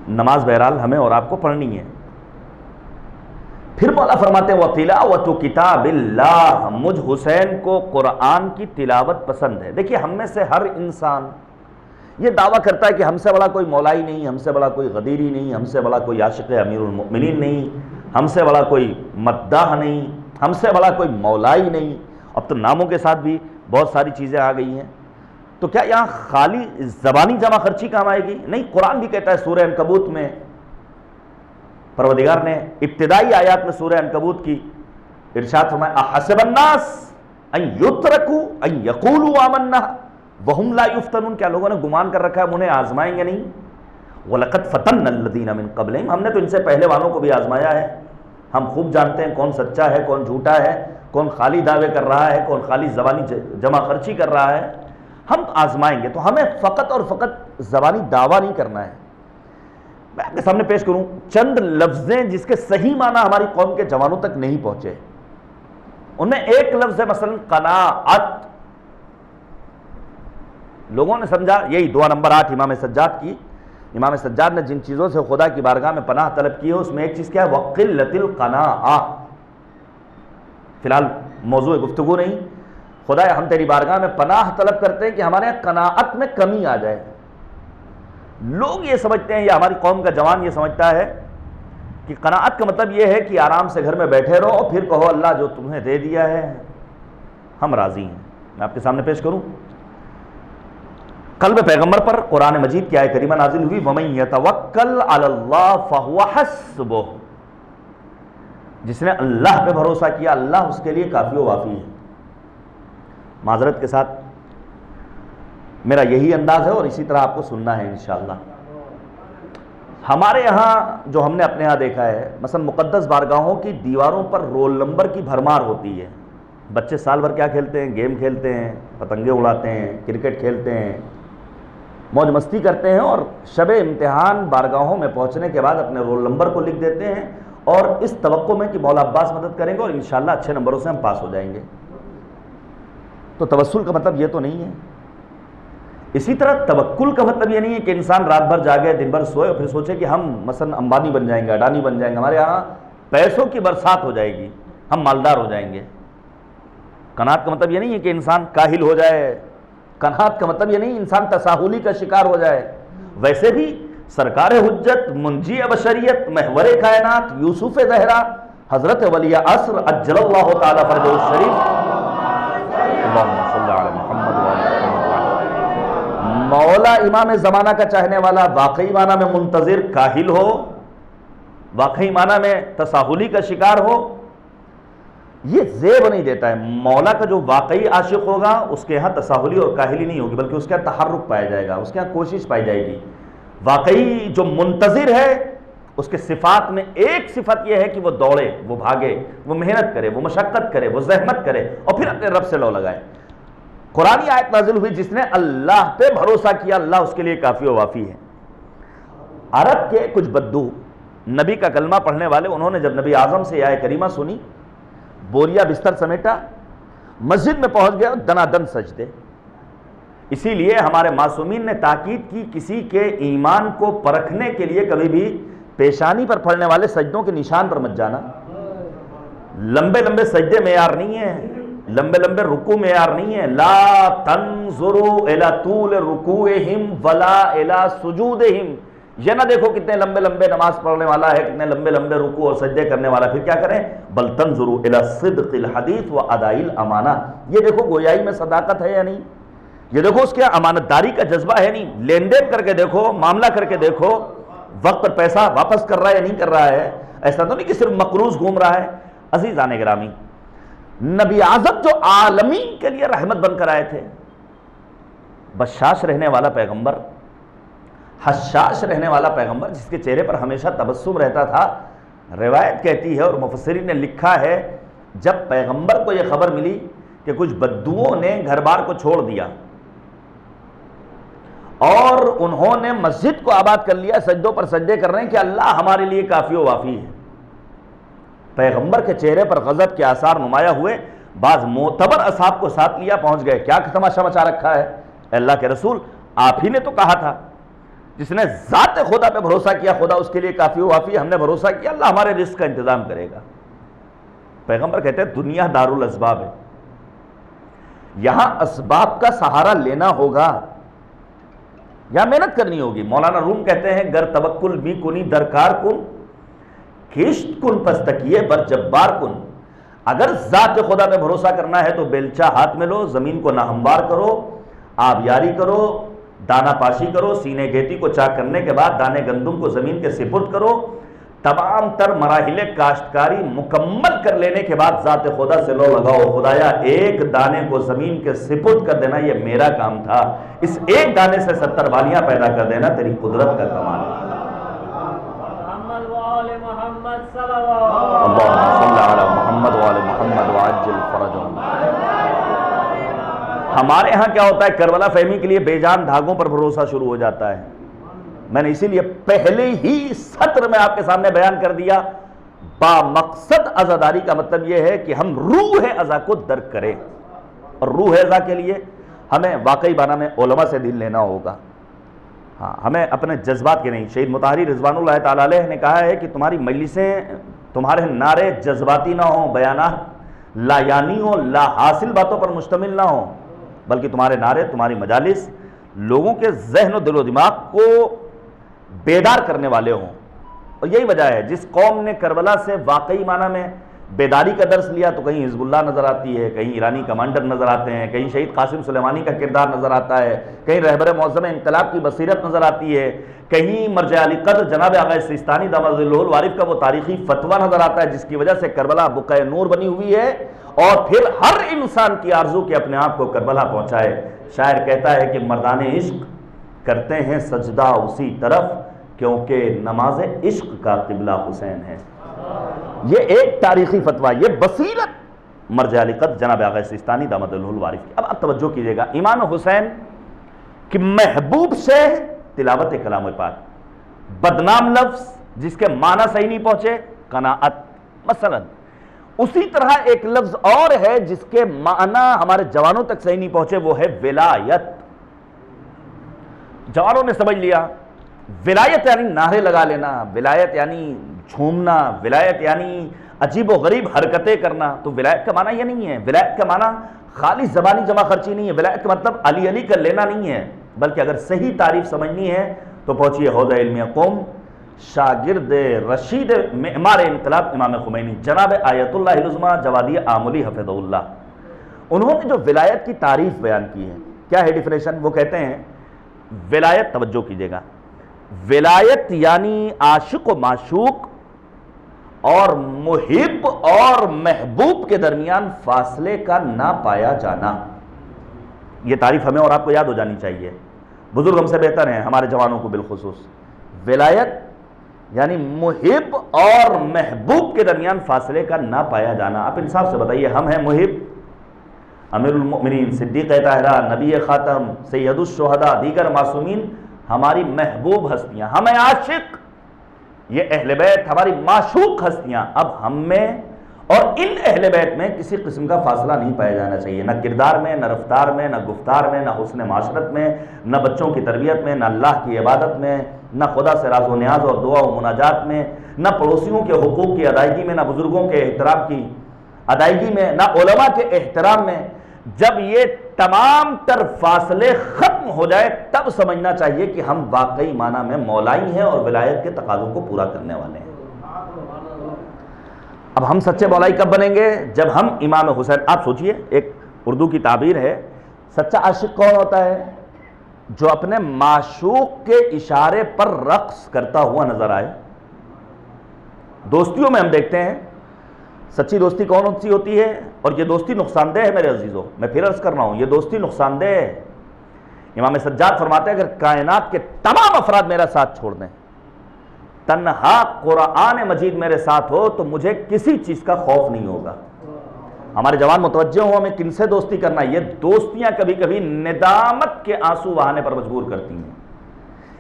نماز بہرحال ہمیں اور آپ کو پڑھنی ہے. پھر مولا فرماتے ہیں وَتِلَاوَةُ كِتَابِ اللَّهِ، مجھ حسین کو قرآن کی تلاوت پسند ہے. دیکھیے ہم میں سے ہر انسان یہ دعویٰ کرتا ہے کہ ہم سے بڑا کوئی مولائی نہیں، ہم سے بڑا کوئی غدیری نہیں، ہم سے بڑا کوئی عاشق امیر المؤمنین نہیں، ہم سے بڑا کوئی مداح نہیں، ہم سے بڑا کوئی مولائی نہیں. اب تو ناموں کے ساتھ بھی بہت ساری چیزیں آ گئی ہیں. تو کیا یہاں خالی زبانی جمع خرچی کام آئے گی؟ نہیں، قرآن بھی کہتا ہے سورہ عنکبوت میں، پروردگار نے ابتدائی آیات میں سورہ عنکبوت کی ارشاد فرمایا احسب الناس ان یترکوا ان یقولوا آمنا وہم لا یفتنون، کیا لوگوں نے گمان کر رکھا ہے ہم انہیں آزمائیں گے نہیں؟ وَلَقَدْ فَتَنَّا الَّذِينَ مِن قَبْلِهِمْ، ہم نے تو ان سے پہلے والوں کو بھی آزمایا ہے. ہم خوب جانتے ہیں کون سچا ہے کون جھوٹا ہے، کون خالی دعوے کر رہا ہے کون خالی زبانی جمع خرچی کر رہا ہے. ہم آزمائیں گے. تو ہمیں فقط اور فقط زبانی دعویٰ نہیں کرنا ہے. میں آپ کے سامنے پیش کروں چند لفظیں جس کے صحیح معنی ہماری قوم کے جوانوں تک نہیں پہنچے. ان میں ایک لفظ ہے مثلا قناعت. لوگوں نے سمجھا یہی دعا نمبر 8 امام سجاد کی. امام سجاد نے جن چیزوں سے خدا کی بارگاہ میں پناہ طلب کی ہے اس میں ایک چیز کیا ہے؟ وَقِلَّةِ الْقَنَاعَةِ. فی الحال موضوع گفتگو نہیں. خدا ہم تیری بارگاہ میں پناہ طلب کرتے ہیں کہ ہمارے یہاں قناعت میں کمی آ جائے. لوگ یہ سمجھتے ہیں یا ہماری قوم کا جوان یہ سمجھتا ہے کہ قناعت کا مطلب یہ ہے کہ آرام سے گھر میں بیٹھے رہو اور پھر کہو اللہ جو تمہیں دے دیا ہے ہم راضی ہیں. میں آپ کے سامنے پیش کروں قلب پیغمبر پر قرآن مجید کی آیت کریمہ نازل ہوئی وَمَن يَتَوَكَّلْ عَلَى اللَّهِ فَهُوَ حَسْبُهُ. جس نے اللہ پہ بھروسہ کیا اللہ اس کے لیے کافی و وافی ہے. معذرت کے ساتھ میرا یہی انداز ہے اور اسی طرح آپ کو سننا ہے انشاءاللہ. ہمارے ہاں جو ہم نے اپنے ہاں دیکھا ہے مثلا مقدس بارگاہوں کی دیواروں پر رول نمبر کی بھرمار ہوتی ہے. بچے سال بھر کیا کھیلتے ہیں؟ گیم کھیلتے ہیں، پتنگیں اڑاتے ہیں، کرکٹ کھیلتے ہیں، موج مستی کرتے ہیں اور شب امتحان بارگاہوں میں پہنچنے کے بعد اپنے رول نمبر کو لکھ دیتے ہیں اور اس توقع میں کہ مولا عباس مدد کریں گے اور انشاءاللہ اچھے نمبروں سے ہم پاس ہو جائیں گے. تو توسل کا مطلب یہ تو نہیں ہے. اسی طرح توکل کا مطلب یہ نہیں ہے کہ انسان رات بھر جاگے دن بھر سوئے اور پھر سوچے کہ ہم مثلا امبانی بن جائیں گے، اڈانی بن جائیں گے، ہمارے یہاں پیسوں کی برسات ہو جائے گی، ہم مالدار ہو جائیں گے. قناعت کا مطلب یہ نہیں ہے کہ انسان کاہل ہو جائے. قناعت کا مطلب یہ نہیں انسان تساہلی کا شکار ہو جائے. ویسے بھی سرکار حجت، منجی بشریت، محور کائنات، یوسف زہرا، حضرت ولی عصر عجل اللہ تعالی فرجہ الشریف، اللہم صلی علی محمد وعلی مولا امام زمانہ کا چاہنے والا واقعی معنی میں منتظر کاہل ہو، واقعی معنی میں تساہلی کا شکار ہو، یہ زیب نہیں دیتا ہے. مولا کا جو واقعی عاشق ہوگا اس کے ہاں تساہلی اور کاہلی نہیں ہوگی بلکہ اس کے ہاں تحرک پایا جائے گا، اس کے ہاں کوشش پائی جائے گی. واقعی جو منتظر ہے اس کے صفات میں ایک صفت یہ ہے کہ وہ دوڑے، وہ بھاگے، وہ محنت کرے، وہ مشقت کرے، وہ زحمت کرے اور پھر اپنے رب سے لو لگائے. قرآنی آیت نازل ہوئی جس نے اللہ پہ بھروسہ کیا اللہ اس کے لیے کافی و وافی ہے. عرب کے کچھ بدو نبی کا کلمہ پڑھنے والے انہوں نے جب نبی اعظم سے یہ آیت کریمہ سنی بوریا بستر سمیٹا مسجد میں پہنچ گیا دنا دن سجدے. اسی لیے ہمارے معصومین نے تاکید کی کسی کے ایمان کو پرکھنے کے لیے کبھی بھی پیشانی پر پڑنے والے سجدوں کے نشان پر مت جانا. لمبے لمبے سجدے معیار نہیں ہیں, لمبے لمبے رکوع معیار نہیں ہیں. لا تنظروا الی طول رکوعہم ولا الی سجودہم. یہ نہ دیکھو کتنے لمبے لمبے نماز پڑھنے والا ہے, کتنے لمبے لمبے رکوع اور سجدے کرنے والا, پھر کیا کریں؟ بل تنظروا الی صدق الحدیث و اداء الامانہ. یہ دیکھو گویائی میں صداقت ہے یا نہیں, یہ دیکھو اس کے امانت داری کا جذبہ ہے نہیں, لین دین کر کے دیکھو, معاملہ کر کے دیکھو, وقت پر پیسہ واپس کر رہا ہے یا نہیں کر رہا ہے. ایسا تو نہیں کہ صرف مقروض گھوم رہا ہے. عزیزان گرامی, نبی اعظم جو عالمین کے لیے رحمت بن کر آئے تھے, بشاش رہنے والا پیغمبر, حشاش رہنے والا پیغمبر, جس کے چہرے پر ہمیشہ تبسم رہتا تھا. روایت کہتی ہے اور مفسرین نے لکھا ہے, جب پیغمبر کو یہ خبر ملی کہ کچھ بدوؤں نے گھر بار کو چھوڑ دیا اور انہوں نے مسجد کو آباد کر لیا, سجدوں پر سجدے کر رہے ہیں کہ اللہ ہمارے لیے کافی و وافی ہے, پیغمبر کے چہرے پر غضب کے آثار نمایاں ہوئے. بعض معتبر اصحاب کو ساتھ لیا, پہنچ گئے, کیا تماشا مچا رکھا ہے اے اللہ کے رسول, آپ ہی نے تو کہا تھا جس نے ذات خدا پہ بھروسہ کیا خدا اس کے لیے کافی و وافی, ہم نے بھروسہ کیا اللہ ہمارے رزق کا انتظام کرے گا. پیغمبر کہتے ہیں دنیا دارالاسباب ہے, یہاں اسباب کا سہارا لینا ہوگا, یہاں محنت کرنی ہوگی. مولانا روم کہتے ہیں گر توکل بھی کنی درکار کن کشت کن پس تکیے بر جبار کن. اگر ذات خدا پہ بھروسہ کرنا ہے تو بیلچہ ہاتھ میں لو, زمین کو ناہموار کرو, آبیاری کرو, دانہ پاشی کرو, سینے گھیتی کو چاک کرنے کے بعد دانے گندم کو زمین کے سپرد کرو. تمام تر مراحل کاشتکاری مکمل کر لینے کے بعد ذات خدا سے لو لگاؤ, خدایا ایک دانے کو زمین کے سپرد کر دینا یہ میرا کام تھا, اس ایک دانے سے 70 بالیاں پیدا کر دینا تیری قدرت کا کمال ہے. اللہم صلی علی محمد وآل محمد وعجل فرجہم. ہمارے ہاں کیا ہوتا ہے, کربلا فہمی کے لیے بے جان دھاگوں پر بھروسہ شروع ہو جاتا ہے. میں نے اسی لیے پہلے ہی سطر میں آپ کے سامنے بیان کر دیا, با مقصد عزاداری کا مطلب یہ ہے کہ ہم روح عزا کو درک کریں, اور روح عزا کے لیے ہمیں واقعی معنی میں علماء سے دل لینا ہوگا. ہاں, ہمیں اپنے جذبات کے نہیں. شہید مطہری رضوان اللہ تعالیٰ علیہ نے کہا ہے کہ تمہاری مجلسیں, تمہارے نعرے جذباتی نہ ہوں, بیانات لا یعنی ہوں, لا حاصل باتوں پر مشتمل نہ ہوں, بلکہ تمہارے نعرے, تمہاری مجالس لوگوں کے ذہن و دل و دماغ کو بیدار کرنے والے ہوں. اور یہی وجہ ہے جس قوم نے کربلا سے واقعی معنی میں بیداری کا درس لیا تو کہیں حزب اللہ نظر آتی ہے, کہیں ایرانی کمانڈر نظر آتے ہیں, کہیں شہید قاسم سلیمانی کا کردار نظر آتا ہے, کہیں رہبر معظم انقلاب کی بصیرت نظر آتی ہے, کہیں مرجع علی قدر جناب آغا سیستانی دامت ظلہ الوارف کا وہ تاریخی فتویٰ نظر آتا ہے جس کی وجہ سے کربلا بقعہ نور بنی ہوئی ہے, اور پھر ہر انسان کی آرزو کہ اپنے آپ کو کربلا پہنچائے. شاعر کہتا ہے کہ مردان عشق کرتے ہیں سجدہ اسی طرف کیونکہ نماز عشق کا قبلہ حسین ہے. یہ ایک تاریخی فتویٰ, یہ بصیرت مرجع علی قدر جناب آغا سیستانی دامت ظلہ الوارف کی. اب آپ توجہ کیجئے گا, امام حسین کی محبوب سے تلاوت کلام پاک, بدنام لفظ جس کے معنی صحیح نہیں پہنچے قناعت. مثلا اسی طرح ایک لفظ اور ہے جس کے معنی ہمارے جوانوں تک صحیح نہیں پہنچے, وہ ہے ولایت. جوانوں نے سمجھ لیا ولایت یعنی نعرے لگا لینا, ولایت یعنی جھومنا, ولایت یعنی عجیب و غریب حرکتیں کرنا. تو ولایت کا معنی یہ نہیں ہے, ولایت کا معنی خالص زبانی جمع خرچی نہیں ہے, ولایت کا مطلب علی علی کر لینا نہیں ہے, بلکہ اگر صحیح تعریف سمجھنی ہے تو پہنچیے حوزہ علمیہ قوم, شاگرد رشید معمار انقلاب امام خمینی جناب آیت اللہ العظمیٰ جوادی آملی حفظہ اللہ. انہوں نے جو ولایت کی تعریف بیان کی ہے, کیا ہے ڈیفینیشن, وہ کہتے ہیں ولایت, توجہ کیجئے گا, ولایت یعنی عاشق و معشوق اور محب اور محبوب کے درمیان فاصلے کا نہ پایا جانا. یہ تعریف ہمیں اور آپ کو یاد ہو جانی چاہیے, بزرگ ہم سے بہتر ہیں, ہمارے جوانوں کو بالخصوص. ولایت یعنی محب اور محبوب کے درمیان فاصلے کا نہ پایا جانا. آپ انصاف سے بتائیے, ہم ہیں محب, امیر المؤمنین صدیق طاہرہ, نبی خاتم, سید الشہداء, دیگر معصومین ہماری محبوب ہستیاں, ہمیں عاشق, یہ اہل بیت ہماری معشوق ہستیاں. اب ہم میں اور ان اہل بیت میں کسی قسم کا فاصلہ نہیں پایا جانا چاہیے، نہ کردار میں، نہ رفتار میں، نہ گفتار میں، نہ حسن معاشرت میں، نہ بچوں کی تربیت میں، نہ اللہ کی عبادت میں، نہ خدا سے راز و نیاز اور دعا و مناجات میں، نہ پڑوسیوں کے حقوق کی ادائیگی میں، نہ بزرگوں کے احترام کی ادائیگی میں، نہ علماء کے احترام میں۔ جب یہ تمام تر فاصلے ختم ہو جائے تب سمجھنا چاہیے کہ ہم واقعی معنی میں مولائی ہیں اور ولایت کے تقاضوں کو پورا کرنے والے ہیں۔ اب ہم سچے مولائی کب بنیں گے؟ جب ہم امام حسین، آپ سوچئے، ایک اردو کی تعبیر ہے، سچا عاشق کون ہوتا ہے؟ جو اپنے معشوق کے اشارے پر رقص کرتا ہوا نظر آئے۔ دوستیوں میں ہم دیکھتے ہیں سچی دوستی کون سی ہوتی ہے، اور یہ دوستی نقصان دہ ہے میرے عزیزوں، میں پھر عرض کر رہا ہوں، یہ دوستی نقصان دہ ہے۔ امام سجاد فرماتے ہیں اگر کائنات کے تمام افراد میرا ساتھ چھوڑ دیں، تنہا قرآن مجید میرے ساتھ ہو تو مجھے کسی چیز کا خوف نہیں ہوگا۔ ہمارے جوان متوجہ ہوں ہمیں کن سے دوستی کرنا ہے۔ یہ دوستیاں کبھی کبھی ندامت کے آنسو بہانے پر مجبور کرتی ہیں۔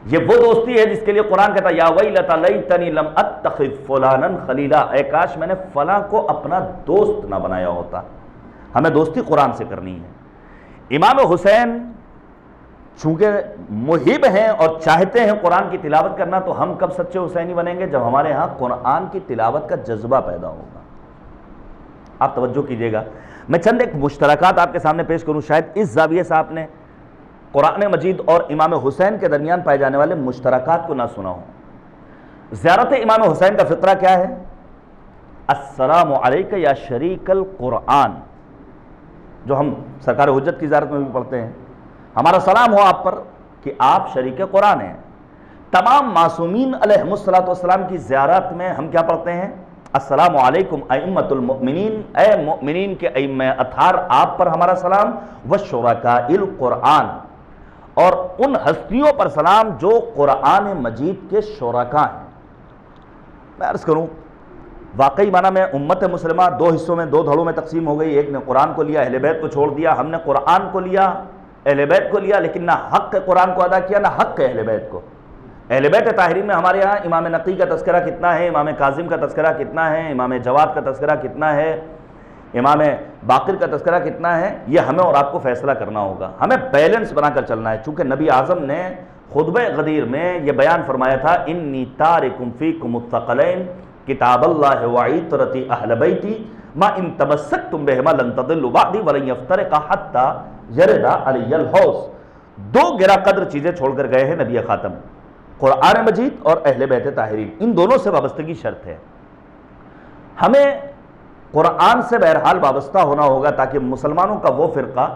یہ وہ دوستی ہے جس کے لیے قرآن کہتا ہے یا ویلتی لیتنی لم اتخذ فلانا خلیلا، اے کاش میں نے فلاں کو اپنا دوست نہ بنایا ہوتا۔ ہمیں دوستی قرآن سے کرنی ہے۔ امام حسین چونکہ محب ہیں اور چاہتے ہیں قرآن کی تلاوت کرنا، تو ہم کب سچے حسینی بنیں گے؟ جب ہمارے ہاں قرآن کی تلاوت کا جذبہ پیدا ہوگا۔ آپ توجہ کیجئے گا، میں چند ایک مشترکات آپ کے سامنے پیش کروں، شاید اس زاویے سے آپ نے قرآن مجید اور امام حسین کے درمیان پائے جانے والے مشترکات کو نہ سنا ہو۔ زیارت امام حسین کا فقرہ کیا ہے؟ السلام علیک یا شریک القرآن، جو ہم سرکار حجت کی زیارت میں بھی پڑھتے ہیں، ہمارا سلام ہو آپ پر کہ آپ شریک قرآن ہیں۔ تمام معصومین علیہم السلام کی زیارت میں ہم کیا پڑھتے ہیں؟ السلام علیکم ائمۃ المؤمنین، اے مؤمنین کے ائمہ اطہار، آپ پر ہمارا سلام، وشرکاء القرآن، اور ان ہستیوں پر سلام جو قرآن مجید کے شرکاء ہیں۔ میں عرض کروں واقعی معنی میں امت مسلمہ دو حصوں میں، دو دھڑوں میں تقسیم ہو گئی۔ ایک نے قرآن کو لیا، اہل بیت کو چھوڑ دیا۔ ہم نے قرآن کو لیا، اہل بیت کو لیا، لیکن نہ حق قرآن کو ادا کیا، نہ حق اہل بیت کو۔ اہل بیت طاہرین میں ہمارے ہاں امام نقی کا تذکرہ کتنا ہے، امام کاظم کا تذکرہ کتنا ہے، امام جواد کا تذکرہ کتنا ہے، امام باقر کا تذکرہ کتنا ہے، یہ ہمیں اور آپ کو فیصلہ کرنا ہوگا۔ ہمیں بیلنس بنا کر چلنا ہے، چونکہ نبی اعظم نے خطبہ غدیر میں یہ بیان فرمایا تھا انی تارکم فیکم الثقلین کتاب اللہ وعطرتی اہل بیتی ما ان تمسکتم بہما لن تضلوا بعدی ولن یفترقا حتی یرد علی الحوض۔ دو گرا قدر چیزیں چھوڑ کر گئے ہیں نبی خاتم، قرآن مجید اور اہل بیت طاہرین، ان دونوں سے وابستگی شرط ہے۔ ہمیں قرآن سے بہرحال وابستہ ہونا ہوگا تاکہ مسلمانوں کا وہ فرقہ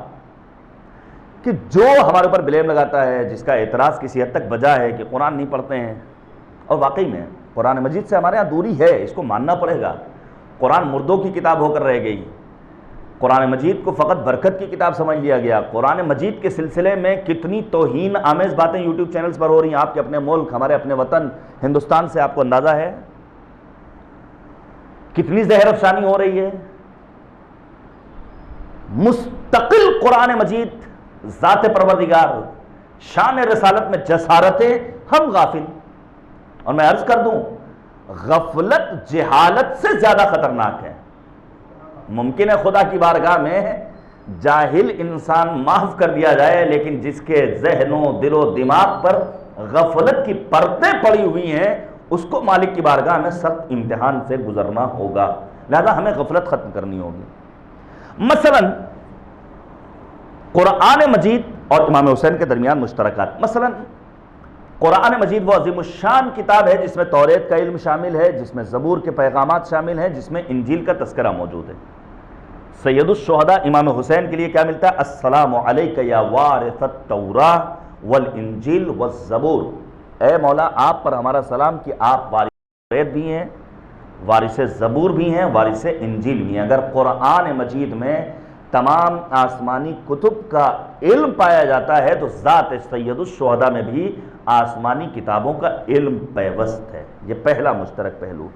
کہ جو ہمارے اوپر بلیم لگاتا ہے، جس کا اعتراض کسی حد تک بجا ہے کہ قرآن نہیں پڑھتے ہیں، اور واقعی میں قرآن مجید سے ہمارے ہاں دوری ہے، اس کو ماننا پڑے گا۔ قرآن مردوں کی کتاب ہو کر رہ گئی، قرآن مجید کو فقط برکت کی کتاب سمجھ لیا گیا۔ قرآن مجید کے سلسلے میں کتنی توہین آمیز باتیں یوٹیوب چینلز پر ہو رہی ہیں، آپ کے اپنے ملک، ہمارے اپنے وطن ہندوستان سے آپ کو اندازہ ہے؟ کتنی زہر افشانی ہو رہی ہے۔ مستقل قرآن مجید، ذات پروردگار، شان رسالت میں جسارتیں، ہم غافل۔ اور میں عرض کر دوں غفلت جہالت سے زیادہ خطرناک ہے۔ ممکن ہے خدا کی بارگاہ میں جاہل انسان معاف کر دیا جائے، لیکن جس کے ذہن و دل و دماغ پر غفلت کی پرتیں پڑی ہوئی ہیں، اس کو مالک کی بارگاہ میں سخت امتحان سے گزرنا ہوگا۔ لہذا ہمیں غفلت ختم کرنی ہوگی۔ مثلا قرآن مجید اور امام حسین کے درمیان مشترکات، مثلا قرآن مجید وہ عظیم الشان کتاب ہے جس میں توریت کا علم شامل ہے، جس میں زبور کے پیغامات شامل ہیں، جس میں انجیل کا تذکرہ موجود ہے۔ سید الشہداء امام حسین کے لیے کیا ملتا ہے؟ السلام علیک یا وارث التوراہ والانجیل والزبور، اے مولا آپ پر ہمارا سلام کہ آپ وارث توریت بھی ہیں، وارث زبور بھی ہیں، وارث انجیل بھی ہیں۔ اگر قرآن مجید میں تمام آسمانی کتب کا علم پایا جاتا ہے تو ذات سید الشہداء میں بھی آسمانی کتابوں کا علم پیوست ہے۔ یہ پہلا مشترک پہلو۔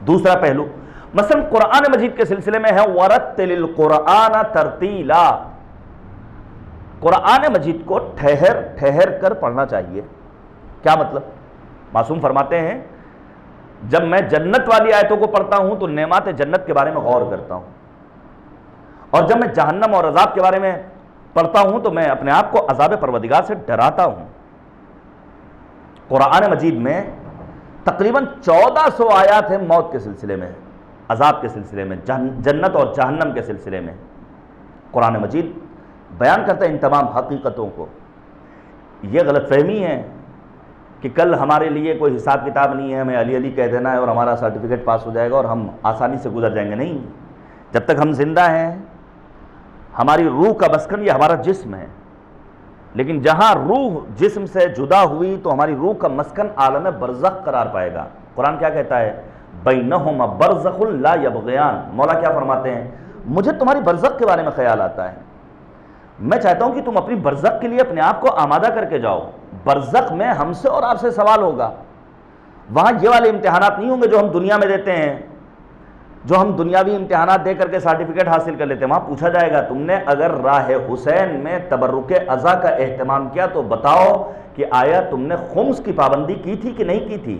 دوسرا پہلو مثلا قرآن مجید کے سلسلے میں ہے وَرَتِّلِ الْقُرْآنَ تَرْتِیلًا، قرآن مجید کو ٹھہر کر پڑھنا چاہیے۔ کیا مطلب؟ معصوم فرماتے ہیں جب میں جنت والی آیتوں کو پڑھتا ہوں تو نعمات جنت کے بارے میں غور کرتا ہوں، اور جب میں جہنم اور عذاب کے بارے میں پڑھتا ہوں تو میں اپنے آپ کو عذاب پروردگار سے ڈراتا ہوں۔ قرآن مجید میں تقریباً 1400 آیات ہیں موت کے سلسلے میں، عذاب کے سلسلے میں، جنت اور جہنم کے سلسلے میں۔ قرآن مجید بیان کرتا ہے ان تمام حقیقتوں کو۔ یہ غلط فہمی ہے کہ کل ہمارے لیے کوئی حساب کتاب نہیں ہے، ہمیں علی علی کہہ دینا ہے اور ہمارا سرٹیفکیٹ پاس ہو جائے گا اور ہم آسانی سے گزر جائیں گے۔ نہیں، جب تک ہم زندہ ہیں ہماری روح کا مسکن یہ ہمارا جسم ہے، لیکن جہاں روح جسم سے جدا ہوئی تو ہماری روح کا مسکن عالم برزخ قرار پائے گا۔ قرآن کیا کہتا ہے؟ بینہما برزخ لا یبغیان۔ مولا کیا فرماتے ہیں؟ مجھے تمہاری برزخ کے بارے میں خیال آتا ہے، میں چاہتا ہوں کہ تم اپنی برزخ کے لیے اپنے آپ کو آمادہ کر کے جاؤ۔ برزخ میں ہم سے اور آپ سے سوال ہوگا، وہاں یہ والے امتحانات نہیں ہوں گے جو ہم دنیا میں دیتے ہیں، جو ہم دنیاوی امتحانات دے کر کے سرٹیفکیٹ حاصل کر لیتے ہیں۔ وہاں پوچھا جائے گا تم نے اگر راہ حسین میں تبرک عزا کا اہتمام کیا تو بتاؤ کہ آیا تم نے خمس کی پابندی کی تھی کہ نہیں کی تھی؟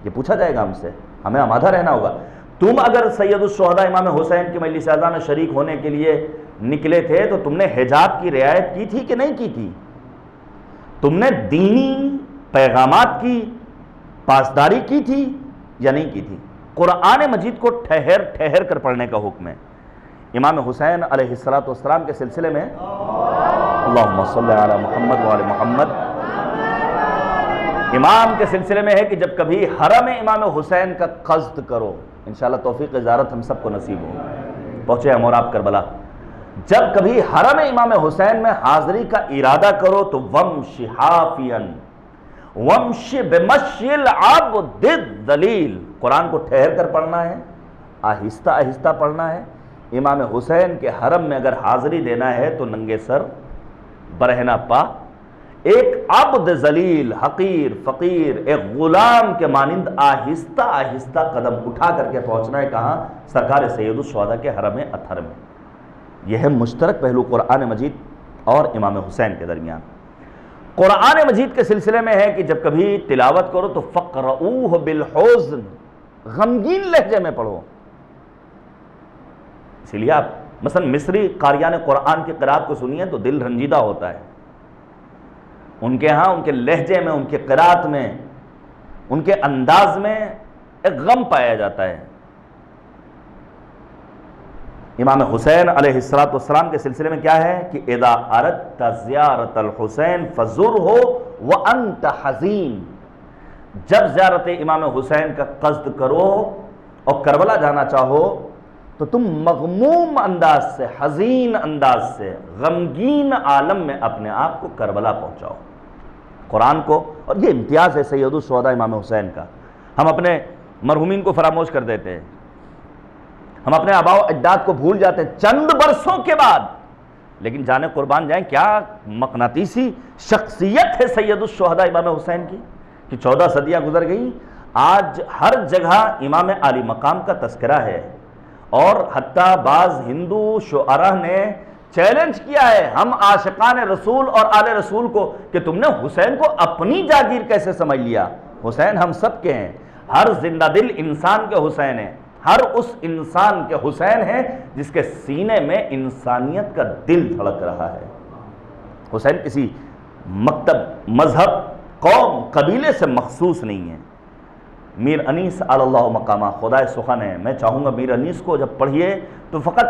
یہ پوچھا جائے گا ہم سے، ہمیں آمادہ رہنا ہوگا۔ تم اگر سید الشہداء امام حسین کی مجلس اعزا میں شریک ہونے کے لیے نکلے تھے تو تم نے حجاب کی رعایت کی تھی کہ نہیں کی تھی؟ تم نے دینی پیغامات کی پاسداری کی تھی یا نہیں کی تھی؟ قرآن مجید کو ٹھہر ٹھہر کر پڑھنے کا حکم ہے۔ امام حسین علیہ السلام کے سلسلے میں اللہم صلی علی محمد وعلی محمد، امام کے سلسلے میں ہے کہ جب کبھی حرم امام حسین کا قصد کرو، انشاءاللہ توفیق زیارت ہم سب کو نصیب ہو، پہنچے ہم اور آپ کربلا، جب کبھی حرم امام حسین میں حاضری کا ارادہ کرو تو ومش حافین ومش بمشی العبد الذلیل، قرآن کو ٹھہر کر پڑھنا ہے، آہستہ آہستہ پڑھنا ہے۔ امام حسین کے حرم میں اگر حاضری دینا ہے تو ننگے سر، برہنہ پا، ایک عبد ذلیل، حقیر، فقیر، ایک غلام کے مانند آہستہ آہستہ قدم اٹھا کر کے پہنچنا ہے۔ کہاں؟ سرکار سید الشہداء کے حرم اطہر میں۔ یہ ہے مشترک پہلو قرآن مجید اور امام حسین کے درمیان۔ قرآن مجید کے سلسلے میں ہے کہ جب کبھی تلاوت کرو تو فقرؤوہ بالحزن، غمگین لہجے میں پڑھو۔ اسی لیے آپ مثلا مصری قاریان قرآن کی قرات کو سنیے تو دل رنجیدہ ہوتا ہے۔ ان کے ہاں ان کے لہجے میں، ان کے قرات میں، ان کے انداز میں ایک غم پایا جاتا ہے۔ امام حسین علیہ السلام کے سلسلے میں کیا ہے کہ اذا اردت زیارت الحسین فزرہ وانت حزین، جب زیارت امام حسین کا قصد کرو اور کربلا جانا چاہو تو تم مغموم انداز سے، حزین انداز سے، غمگین عالم میں اپنے آپ کو کربلا پہنچاؤ۔ قرآن کو، اور یہ امتیاز ہے سید الشہداء امام حسین کا، ہم اپنے مرحومین کو فراموش کر دیتے ہیں، ہم اپنے آباء و اجداد کو بھول جاتے ہیں چند برسوں کے بعد، لیکن جانے قربان جائیں کیا مقناطیسی شخصیت ہے سید الشہداء امام حسین کی کہ 14 صدیاں گزر گئیں، آج ہر جگہ امام عالی مقام کا تذکرہ ہے، اور حتیٰ بعض ہندو شعراء نے چیلنج کیا ہے ہم عاشقان رسول اور آل رسول کو کہ تم نے حسین کو اپنی جاگیر کیسے سمجھ لیا؟ حسین ہم سب کے ہیں، ہر زندہ دل انسان کے حسین ہیں، ہر اس انسان کے حسین ہیں جس کے سینے میں انسانیت کا دل دھڑک رہا ہے۔ حسین کسی مکتب، مذہب، قوم، قبیلے سے مخصوص نہیں ہے۔ میر انیس علی اللہ مقامہ خدائے سخن ہے، میں چاہوں گا میر انیس کو جب پڑھیے تو فقط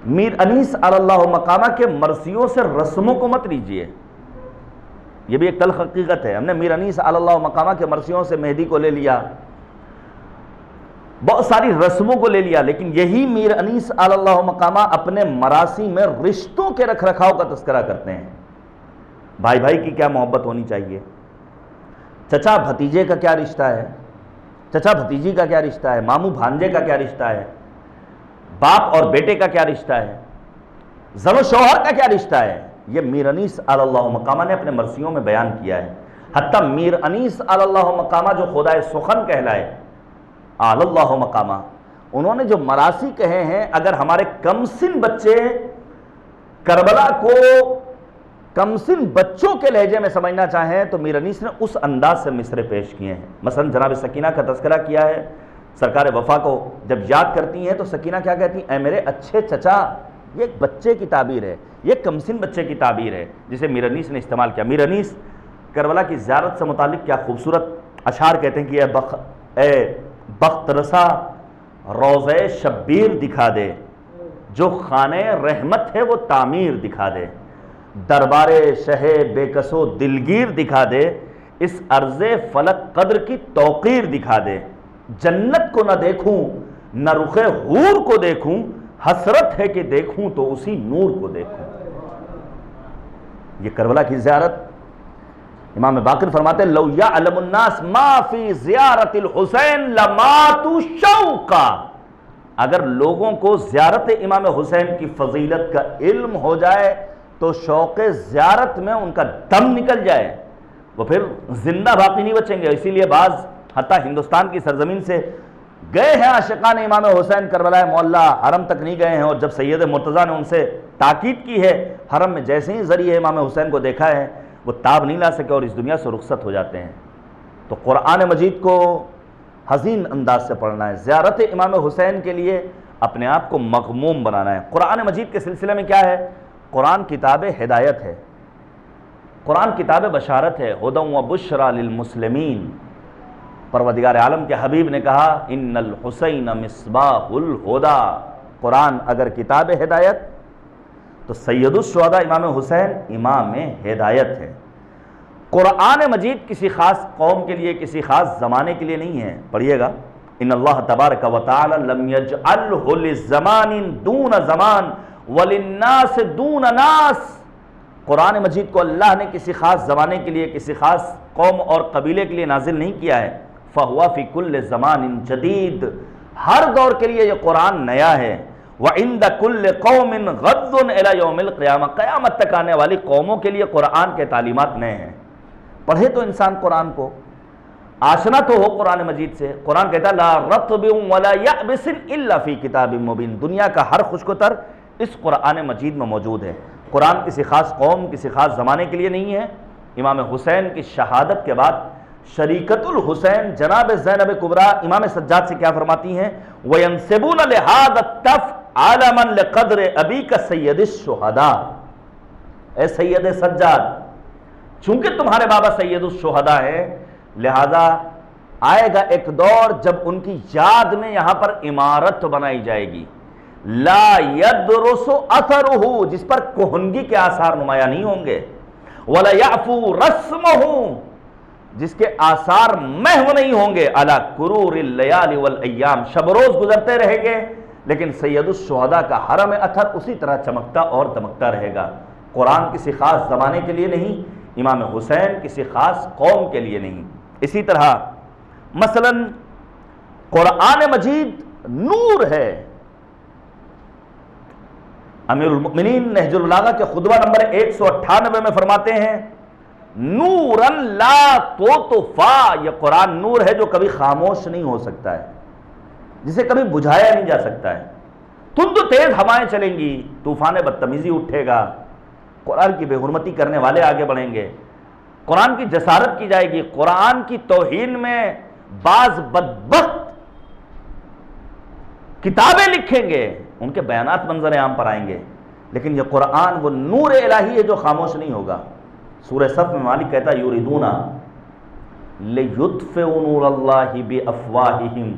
میر انیس علی اللہ مقامہ کے مرثیوں سے رسموں کو مت لیجئے، یہ بھی ایک تلخ حقیقت ہے۔ ہم نے میر انیس علی اللہ مقامہ کے مرثیوں سے مہدی کو لے لیا، بہت ساری رسموں کو لے لیا، لیکن یہی میر انیس علی اللہ مقامہ اپنے مراثی میں رشتوں کے رکھ رکھاؤ کا تذکرہ کرتے ہیں۔ بھائی بھائی کی کیا محبت ہونی چاہیے، چچا بھتیجے کا کیا رشتہ ہے، چچا بھتیجی کا کیا رشتہ ہے، ماموں بھانجے کا کیا رشتہ ہے، باپ اور بیٹے کا کیا رشتہ ہے، زن و شوہر کا کیا رشتہ ہے، یہ میر انیس علی اللہ مقامہ نے اپنے مرثیوں میں بیان کیا ہے۔ حتیٰ میر انیس علی اللہ مقامہ جو خدائے سخن کہلائے، علی اللہ مقامہ، انہوں نے جو مراثی کہے ہیں، اگر ہمارے کم سن بچے کربلا کو کمسن بچوں کے لہجے میں سمجھنا چاہیں تو میر انیس نے اس انداز سے مصرے پیش کیے ہیں. مثلا جناب سکینہ کا تذکرہ کیا ہے. سرکار وفا کو جب یاد کرتی ہیں تو سکینہ کیا کہتی ہیں؟ اے میرے اچھے چچا. یہ ایک بچے کی تعبیر ہے, یہ کمسن بچے کی تعبیر ہے جسے میر انیس نے استعمال کیا. میر انیس کربلا کی زیارت سے متعلق کیا خوبصورت اشعار کہتے ہیں کہ اے بخت رسا روضہ شبیر دکھا دے, جو خانہ رحمت ہے وہ تعمیر دکھا دے, دربار شہ بے کس و دلگیر دکھا دے, اس عرض فلک قدر کی توقیر دکھا دے. جنت کو نہ دیکھوں نہ رخ حور کو دیکھوں, حسرت ہے کہ دیکھوں تو اسی نور کو دیکھوں. یہ کربلا کی زیارت امام باقر فرماتے ہیں لو یعلم الناس ما فی زیارت الحسین لماتوا شوقا. اگر لوگوں کو زیارت امام حسین کی فضیلت کا علم ہو جائے تو شوق زیارت میں ان کا دم نکل جائے, وہ پھر زندہ باقی نہیں بچیں گے. اسی لیے بعض حتیٰ ہندوستان کی سرزمین سے گئے ہیں عاشقان امام حسین کربلا معلیٰ, حرم تک نہیں گئے ہیں, اور جب سید مرتضیٰ نے ان سے تاکید کی ہے حرم میں جیسے ہی ذریعے امام حسین کو دیکھا ہے وہ تاب نہیں لا سکے اور اس دنیا سے رخصت ہو جاتے ہیں. تو قرآن مجید کو حزین انداز سے پڑھنا ہے, زیارت امام حسین کے لیے اپنے آپ کو مغموم بنانا ہے. قرآن مجید کے سلسلے میں کیا ہے؟ قرآن کتاب ہدایت ہے, قرآن کتاب بشارت ہے, ہدی و بشری للمسلمین. پروردگار عالم کے حبیب نے کہا ان الحسین مصباح الہدی. قرآن اگر کتاب ہدایت تو سید الشہداء امام حسین امام ہدایت ہے. قرآن مجید کسی خاص قوم کے لیے, کسی خاص زمانے کے لیے نہیں ہے. پڑھیے گا ان اللہ تبارک و تعالی لم یجعلہ لزمان دون زمان وللناس دون ناس. قرآن مجید کو اللہ نے کسی خاص زمانے کے لیے, کسی خاص قوم اور قبیلے کے لیے نازل نہیں کیا ہے. فہو فی کل زمان جدید. ہر دور کے لیے یہ قرآن نیا ہے. وعند کل قوم غض الی یوم القیامہ. قیامت تک آنے والی قوموں کے لیے قرآن کے تعلیمات نئے ہیں. پڑھے تو انسان قرآن کو, آشنا تو ہو قرآن مجید سے. قرآن کہتا ہے لا رطب ولا یابس الا فی کتاب مبین. دنیا کا ہر خشک و تر اس قرآن مجید میں موجود ہے. قرآن کسی خاص قوم, کسی خاص زمانے کے لیے نہیں ہے. امام حسین کی شہادت کے بعد شریکت الحسین جناب زینب کبریٰ امام سجاد سے کیا فرماتی ہیں؟ وَيَنْسِبُونَ لِهَذَا التَّفْ عَالَمًا لِقَدْرِ أَبِيكَ سَيِّدِ الشُّهَدَاء. اے سید سجاد, چونکہ تمہارے بابا سید الشہداء ہے, لہذا آئے گا ایک دور جب ان کی یاد میں یہاں پر عمارت بنائی جائے گی. لا يدرس اثرہ, جس پر کہنگی کے آثار نمایاں نہیں ہوں گے. ولا يعفو رسمہ, جس کے آثار محو نہیں ہوں گے. علی کرور اللیال والایام, شب روز گزرتے رہیں گے لیکن سید الشہداء کا حرم اثر اسی طرح چمکتا اور دمکتا رہے گا. قرآن کسی خاص زمانے کے لیے نہیں, امام حسین کسی خاص قوم کے لیے نہیں. اسی طرح مثلا قرآن مجید نور ہے. امیر المؤمنین نہج البلاغہ کے خطبہ نمبر 198 میں فرماتے ہیں نوراً لا تطفا. یہ قرآن نور ہے جو کبھی خاموش نہیں ہو سکتا ہے, جسے کبھی بجھایا نہیں جا سکتا ہے. تند تیز ہوائیں چلیں گی, طوفان بدتمیزی اٹھے گا, قرآن کی بے حرمتی کرنے والے آگے بڑھیں گے, قرآن کی جسارت کی جائے گی. قرآن کی توہین میں بعض بدبخت کتابیں لکھیں گے, ان کے بیانات منظر عام پر آئیں گے, لیکن یہ قرآن وہ نور الہی ہے جو خاموش نہیں ہوگا. سورہ صف میں مالک کہتا ہے یریدون لیطفئوا نور اللہ بافواہہم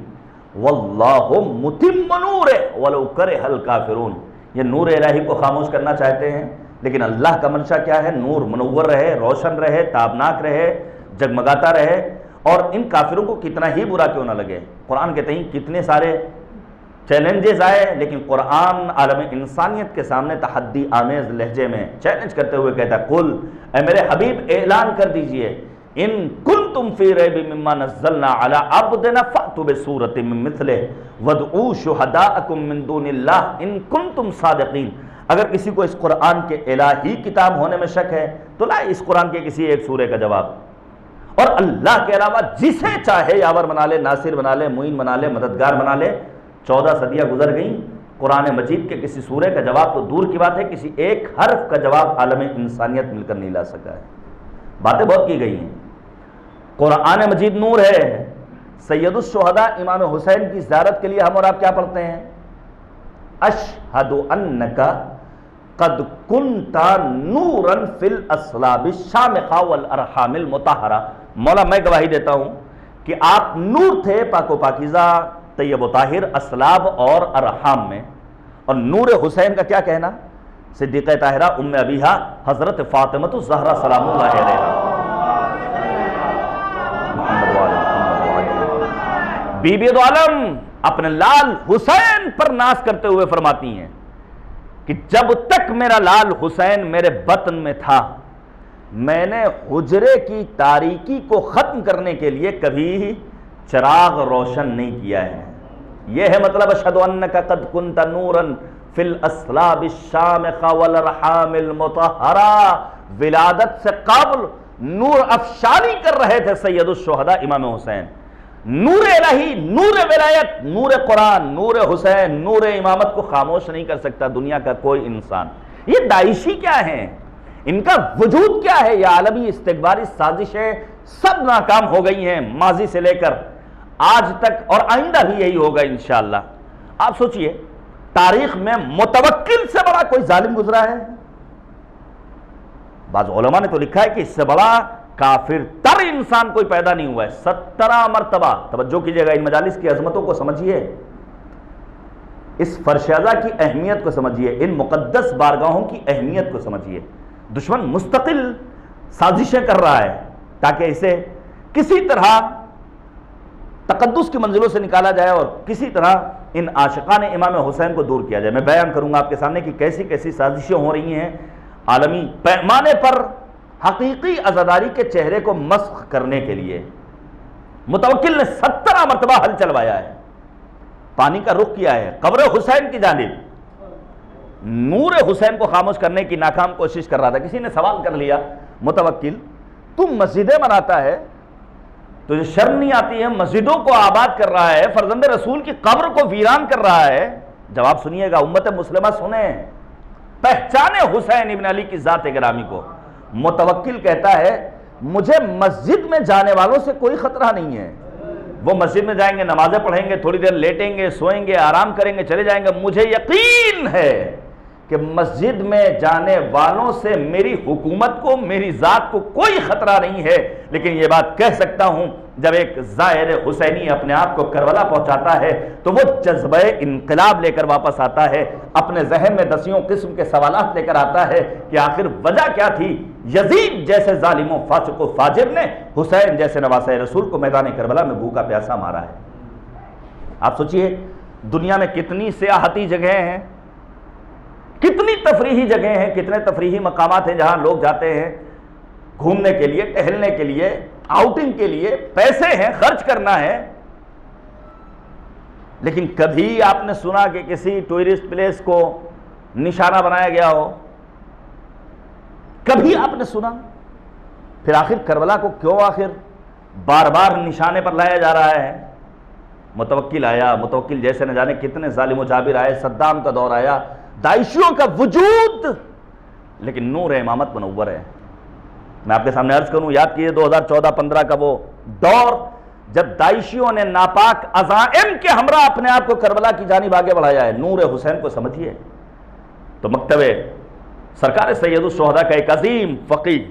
واللہ متم نورہ ولو کرہ الکافرون. یہ نور الہی کو خاموش کرنا چاہتے ہیں, لیکن اللہ کا منشا کیا ہے؟ نور منور رہے, روشن رہے, تابناک رہے, جگمگاتا رہے, اور ان کافروں کو کتنا ہی برا کیوں نہ لگے. قرآن کہتے ہیں کتنے سارے چیلنجز آئے, لیکن قرآن عالم انسانیت کے سامنے تحدی آمیز لہجے میں چیلنج کرتے ہوئے کہتا ہے قل, اے میرے حبیب اعلان کر دیجئے, ان کنتم فی ریب مما نزلنا علی عبدنا فأتوا بسورۃ من مثلہ وادعوا شہداءکم من دون اللہ ان کنتم صادقین. اگر کسی کو اس قرآن کے الہی کتاب ہونے میں شک ہے تو لائے اس قرآن کے کسی ایک سورے کا جواب, اور اللہ کے علاوہ جسے چاہے یاور بنا لے, ناصر بنا لے, معین بنا لے, مددگار بنا لے. 14 صدیاں گزر گئیں, قرآن مجید کے کسی سورے کا جواب تو دور کی بات ہے، کسی ایک حرف کا جواب عالم انسانیت مل کر نہیں لا سکا ہے۔ باتیں بہت کی گئی ہیں، قرآن مجید نور ہے۔ سید الشہداء امام حسین کی زیارت کے لیے ہم اور آپ کیا پڑھتے ہیں؟ اشہد انک قد کنت نورا فی الاصلاب الشامخہ والارحام المطہرہ، مولا میں گواہی دیتا ہوں کہ آپ نور تھے پاک و پاکیزہ، طیب و طاہر اصلاب اور ارحام میں۔ اور نور حسین کا کیا کہنا؟ صدیقہ طاہرہ ام ابیہا حضرت فاطمہ الزہرا سلام اللہ علیہا، بی بی دو عالم اپنے لال حسین پر ناز کرتے ہوئے فرماتی ہیں کہ جب تک میرا لال حسین میرے بطن میں تھا، میں نے حجرے کی تاریکی کو ختم کرنے کے لیے کبھی چراغ روشن نہیں کیا ہے۔ یہ ہے مطلب اشہد انک قد کنت نورا فی الاصلاب الشامخہ والارحام المطہرہ، ولادت سے قبل نور افشانی کر رہے تھے سید الشہداء امام حسین۔ نور الہی، نور ولایت، نور قرآن، نور حسین، نور امامت کو خاموش نہیں کر سکتا دنیا کا کوئی انسان۔ یہ داعشی کیا ہیں؟ ان کا وجود کیا ہے؟ یہ عالمی استکباری سازشیں سب ناکام ہو گئی ہیں، ماضی سے لے کر آج تک، اور آئندہ بھی یہی ہوگا انشاءاللہ۔ آپ سوچئے تاریخ میں متوکل سے بڑا کوئی ظالم گزرا ہے؟ بعض علماء نے تو لکھا ہے کہ اس سے بڑا کافر تر انسان کوئی پیدا نہیں ہوا ہے۔ 17 مرتبہ، توجہ کیجئے گا، ان مجالس کی عظمتوں کو سمجھیے، اس فرشازہ کی اہمیت کو سمجھیے، ان مقدس بارگاہوں کی اہمیت کو سمجھیے۔ دشمن مستقل سازشیں کر رہا ہے تاکہ اسے کسی طرح تقدس کی منزلوں سے نکالا جائے اور کسی طرح ان عاشقان امام حسین کو دور کیا جائے۔ میں بیان کروں گا آپ کے سامنے کہ کیسی کیسی سازشیں ہو رہی ہیں عالمی پیمانے پر حقیقی عزاداری کے چہرے کو مسخ کرنے کے لیے۔ متوکل نے 17 مرتبہ حل چلوایا ہے، پانی کا رخ کیا ہے قبر حسین کی جانب، نور حسین کو خاموش کرنے کی ناکام کوشش کر رہا تھا۔ کسی نے سوال کر لیا، متوکل تم مسجدیں بناتا ہے، تجھے شرم نہیں آتی ہے؟ مسجدوں کو آباد کر رہا ہے، فرزند رسول کی قبر کو ویران کر رہا ہے۔ جواب سنیے گا، امت مسلمہ سنیں، پہچانے حسین ابن علی کی ذات گرامی کو۔ متوکل کہتا ہے مجھے مسجد میں جانے والوں سے کوئی خطرہ نہیں ہے، وہ مسجد میں جائیں گے، نمازیں پڑھیں گے، تھوڑی دیر لیٹیں گے، سوئیں گے، آرام کریں گے، چلے جائیں گے، مجھے یقین ہے کہ مسجد میں جانے والوں سے میری حکومت کو، میری ذات کو کوئی خطرہ نہیں ہے۔ لیکن یہ بات کہہ سکتا ہوں جب ایک زائر حسینی اپنے آپ کو کربلا پہنچاتا ہے تو وہ جذبہ انقلاب لے کر واپس آتا ہے، اپنے ذہن میں دسیوں قسم کے سوالات لے کر آتا ہے کہ آخر وجہ کیا تھی؟ یزید جیسے ظالم و فاسق و فاجر نے حسین جیسے نواسہ رسول کو میدان کربلا میں بھوکا پیاسا مارا ہے۔ آپ سوچئے دنیا میں کتنی سیاحتی جگہیں ہیں، کتنی تفریحی جگہیں ہیں، کتنے تفریحی مقامات ہیں جہاں لوگ جاتے ہیں گھومنے کے لیے، ٹہلنے کے لیے، آؤٹنگ کے لیے، پیسے ہیں، خرچ کرنا ہے۔ لیکن کبھی آپ نے سنا کہ کسی ٹورسٹ پلیس کو نشانہ بنایا گیا ہو؟ کبھی آپ نے سنا؟ پھر آخر کربلا کو کیوں آخر بار بار نشانے پر لایا جا رہا ہے؟ متوکل آیا، متوکل جیسے نہ جانے کتنے ظالم و جابر آئے، صدام کا دور آیا، داعشیوں کا وجود، لیکن نور امامت منور ہے۔ میں آپ کے سامنے عرض کروں، یاد کیے 2014-15 کا وہ دور جب داعشیوں نے ناپاک عزائم کے ہمراہ اپنے آپ کو کربلا کی جانب آگے بڑھایا ہے۔ نور حسین کو سمجھیے تو مکتب سرکار سید الشہداء کا ایک عظیم فقیہ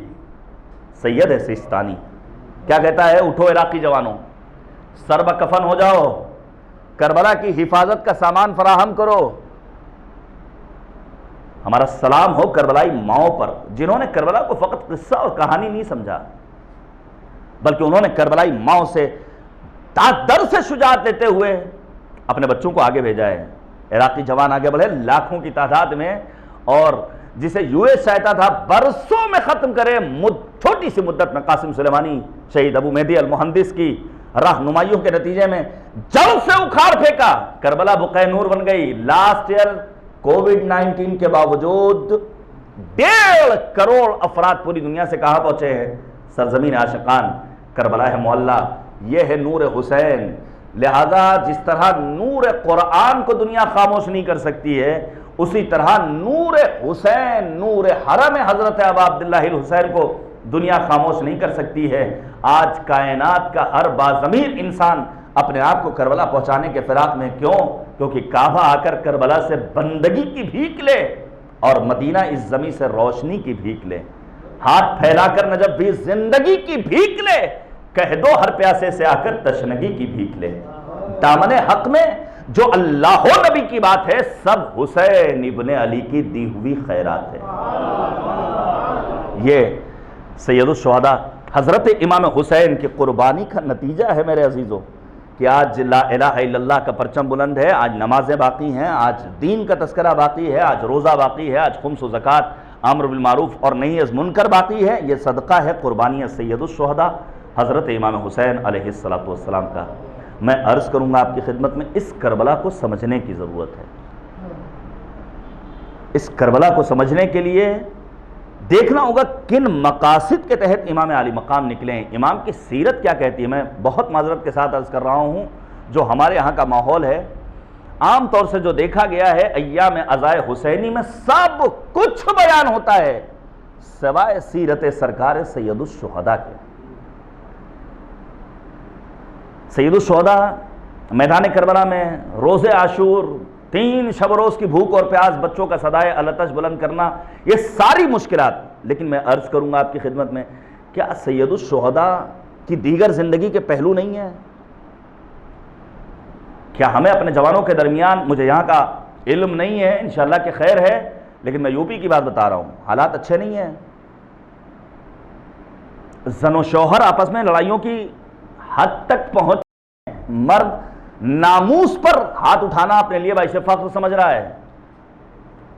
سید ہے سیستانی، کیا کہتا ہے؟ اٹھو عراقی جوانوں، سر بکفن ہو جاؤ، کربلا کی حفاظت کا سامان فراہم کرو، ہمارا سلام ہو کربلائی ماؤں پر جنہوں نے کربلا کو فقط قصہ اور کہانی نہیں سمجھا، بلکہ انہوں نے کربلائی ماؤں سے در سے شجاعت لیتے ہوئے اپنے بچوں کو آگے بھیجا ہے۔ عراقی جوان آگے بڑھے لاکھوں کی تعداد میں، اور جسے یو ایس چاہتا تھا برسوں میں ختم کرے، چھوٹی سی مدت میں قاسم سلیمانی، شہید ابو مہدی المہندس کی رہنمائیوں کے نتیجے میں جڑ سے اکھاڑ پھینکا، کربلا بقع نور بن گئی۔ لاسٹ ایئر کووڈ-19 کے باوجود 1.5 کروڑ افراد پوری دنیا سے کہاں پہنچے ہیں؟ سرزمین عاشقان کربلا ہے معلیٰ، یہ ہے نور حسین، لہذا جس طرح نور قرآن کو دنیا خاموش نہیں کر سکتی ہے، اسی طرح نور حسین، نور حرم حضرت ابا عبداللہ الحسین کو دنیا خاموش نہیں کر سکتی ہے۔ آج کائنات کا ہر باضمیر انسان اپنے آپ کو کربلا پہنچانے کے فراق میں، کیوں؟ کیونکہ کعبہ آ کر کربلا سے بندگی کی بھیک لے اور مدینہ اس زمین سے روشنی کی بھیک لے، ہاتھ پھیلا کر نجف بھی زندگی کی بھیک لے، کہہ دو ہر پیاسے سے آ کر تشنگی کی بھیک لے۔ دامن حق میں جو اللہ و نبی کی بات ہے، سب حسین ابن علی کی دی ہوئی خیرات ہے۔ یہ سید الشہداء حضرت امام حسین کی قربانی کا نتیجہ ہے میرے عزیزوں، کہ آج لا الہ الا اللہ کا پرچم بلند ہے، آج نمازیں باقی ہیں، آج دین کا تذکرہ باقی ہے، آج روزہ باقی ہے، آج خمس و زکوٰۃ، امر بالمعروف اور نہی از منکر باقی ہے۔ یہ صدقہ ہے قربانی سید الشہداء حضرت امام حسین علیہ السلام کا۔ میں عرض کروں گا آپ کی خدمت میں، اس کربلا کو سمجھنے کی ضرورت ہے۔ اس کربلا کو سمجھنے کے لیے دیکھنا ہوگا کن مقاصد کے تحت امام علی مقام نکلے ہیں، امام کی سیرت کیا کہتی ہے۔ میں بہت معذرت کے ساتھ عرض کر رہا ہوں، جو ہمارے یہاں کا ماحول ہے، عام طور سے جو دیکھا گیا ہے، ایام عزائے حسینی میں سب کچھ بیان ہوتا ہے سوائے سیرت سرکار سید الشہداء کے۔ سید الشہداء میدان کربلا میں روز عاشور، 3 شب روز کی بھوک اور پیاس، بچوں کا صدائے التش بلند کرنا، یہ ساری مشکلات، لیکن میں عرض کروں گا آپ کی خدمت میں، کیا سید الشہداء کی دیگر زندگی کے پہلو نہیں ہیں؟ کیا ہمیں اپنے جوانوں کے درمیان، مجھے یہاں کا علم نہیں ہے، انشاءاللہ کہ خیر ہے، لیکن میں یوپی کی بات بتا رہا ہوں، حالات اچھے نہیں ہیں، زن و شوہر آپس میں لڑائیوں کی حد تک پہنچ، مرد ناموس پر ہاتھ اٹھانا اپنے لیے باعث فخر سمجھ رہا ہے،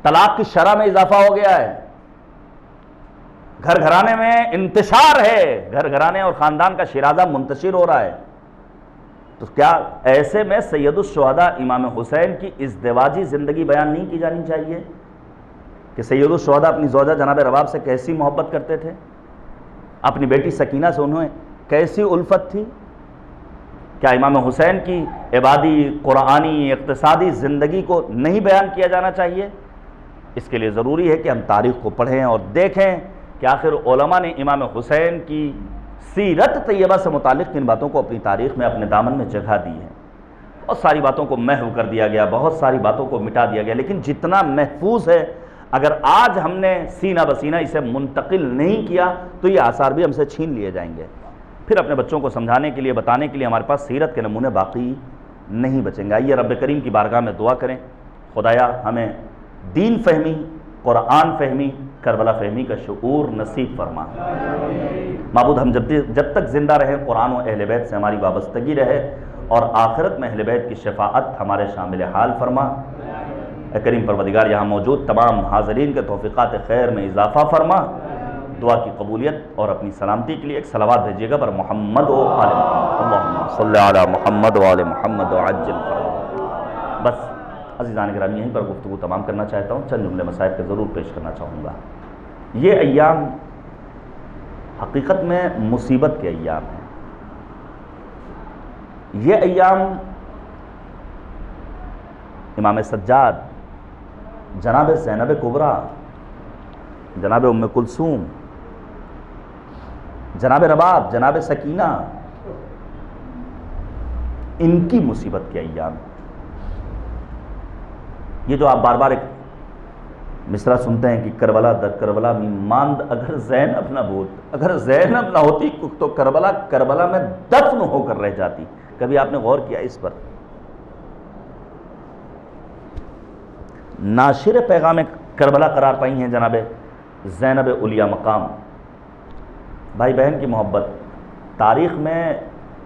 طلاق کی شرح میں اضافہ ہو گیا ہے، گھر گھرانے میں انتشار ہے، گھر گھرانے اور خاندان کا شیرازہ منتشر ہو رہا ہے۔ تو کیا ایسے میں سید الشہداء امام حسین کی ازدواجی زندگی بیان نہیں کی جانی چاہیے کہ سید الشہداء اپنی زوجہ جناب رباب سے کیسی محبت کرتے تھے، اپنی بیٹی سکینہ سے انہیں کیسی الفت تھی؟ کیا امام حسین کی عبادی، قرآنی، اقتصادی زندگی کو نہیں بیان کیا جانا چاہیے؟ اس کے لیے ضروری ہے کہ ہم تاریخ کو پڑھیں اور دیکھیں کہ آخر علماء نے امام حسین کی سیرت طیبہ سے متعلق کن باتوں کو اپنی تاریخ میں، اپنے دامن میں جگہ دی ہے۔ بہت ساری باتوں کو محو کر دیا گیا، بہت ساری باتوں کو مٹا دیا گیا، لیکن جتنا محفوظ ہے، اگر آج ہم نے سینہ بسینہ اسے منتقل نہیں کیا تو یہ آثار بھی ہم سے چھین لیے جائیں گے، پھر اپنے بچوں کو سمجھانے کے لیے، بتانے کے لیے ہمارے پاس سیرت کے نمونے باقی نہیں بچیں گے۔ آئیے رب کریم کی بارگاہ میں دعا کریں، خدایا ہمیں دین فہمی، قرآن فہمی، کربلا فہمی کا شعور نصیب فرما۔ معبود ہم جب تک زندہ رہیں، قرآن و اہل بیت سے ہماری وابستگی رہے، اور آخرت میں اہل بیت کی شفاعت ہمارے شامل حال فرما۔ اے کریم پروردگار، یہاں موجود تمام حاضرین کے توفیقات خیر میں اضافہ فرما، دعا کی قبولیت اور اپنی سلامتی کے لیے ایک صلوات بھیجیے گا پر محمد و آل محمد، اللہم صلی علی محمد و آل محمد وعجل فرما۔ بس عزیزان گرامی، یہیں پر گفتگو تمام کرنا چاہتا ہوں، چند جملے مسائل کے ضرور پیش کرنا چاہوں گا۔ یہ ایام حقیقت میں مصیبت کے ایام ہیں، یہ ایام امام سجاد، جناب زینب کبریٰ، جناب ام کلثوم، جناب رباب، جناب سکینہ، ان کی مصیبت کے ایام۔ یہ جو آپ بار بار ایک مصرع سنتے ہیں کہ کربلا در کربلا می ماند اگر زینب نہ بود، اگر زینب نہ ہوتی تو کربلا میں دفن ہو کر رہ جاتی، کبھی آپ نے غور کیا اس پر؟ ناشر پیغام کربلا قرار پائی ہیں جناب زینب علیہ مقام۔ بھائی بہن کی محبت، تاریخ میں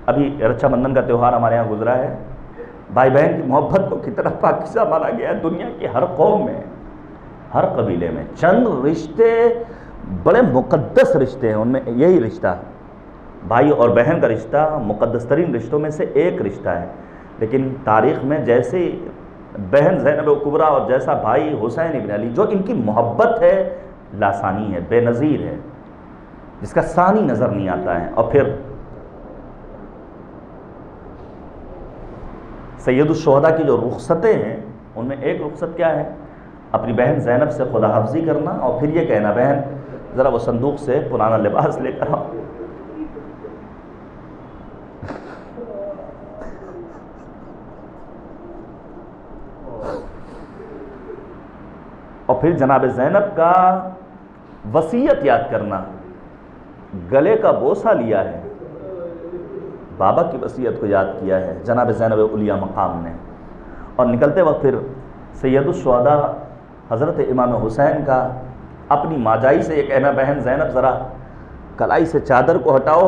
ابھی رکشا بندھن کا تہوار ہمارے یہاں گزرا ہے، بھائی بہن کی محبت کو کتنا پاکیزہ مانا گیا ہے دنیا کی ہر قوم میں، ہر قبیلے میں۔ چند رشتے بڑے مقدس رشتے ہیں، ان میں یہی رشتہ، بھائی اور بہن کا رشتہ مقدس ترین رشتوں میں سے ایک رشتہ ہے، لیکن تاریخ میں جیسے بہن زینب کبریٰ اور جیسا بھائی حسین ابن علی، جو ان کی محبت ہے لاسانی ہے، بے نظیر ہے، جس کا ثانی نظر نہیں آتا ہے۔ اور پھر سید الشہداء کی جو رخصتیں ہیں ان میں ایک رخصت کیا ہے؟ اپنی بہن زینب سے خدا حافظی کرنا اور پھر یہ کہنا بہن ذرا وہ صندوق سے پرانا لباس لے کر آؤ. اور پھر جناب زینب کا وصیت یاد کرنا، گلے کا بوسہ لیا ہے، بابا کی وصیت کو یاد کیا ہے جناب زینب علیہ مقام نے. اور نکلتے وقت پھر سید الشہداء حضرت امام حسین کا اپنی ماجائی سے یہ کہنا بہن زینب ذرا کلائی سے چادر کو ہٹاؤ،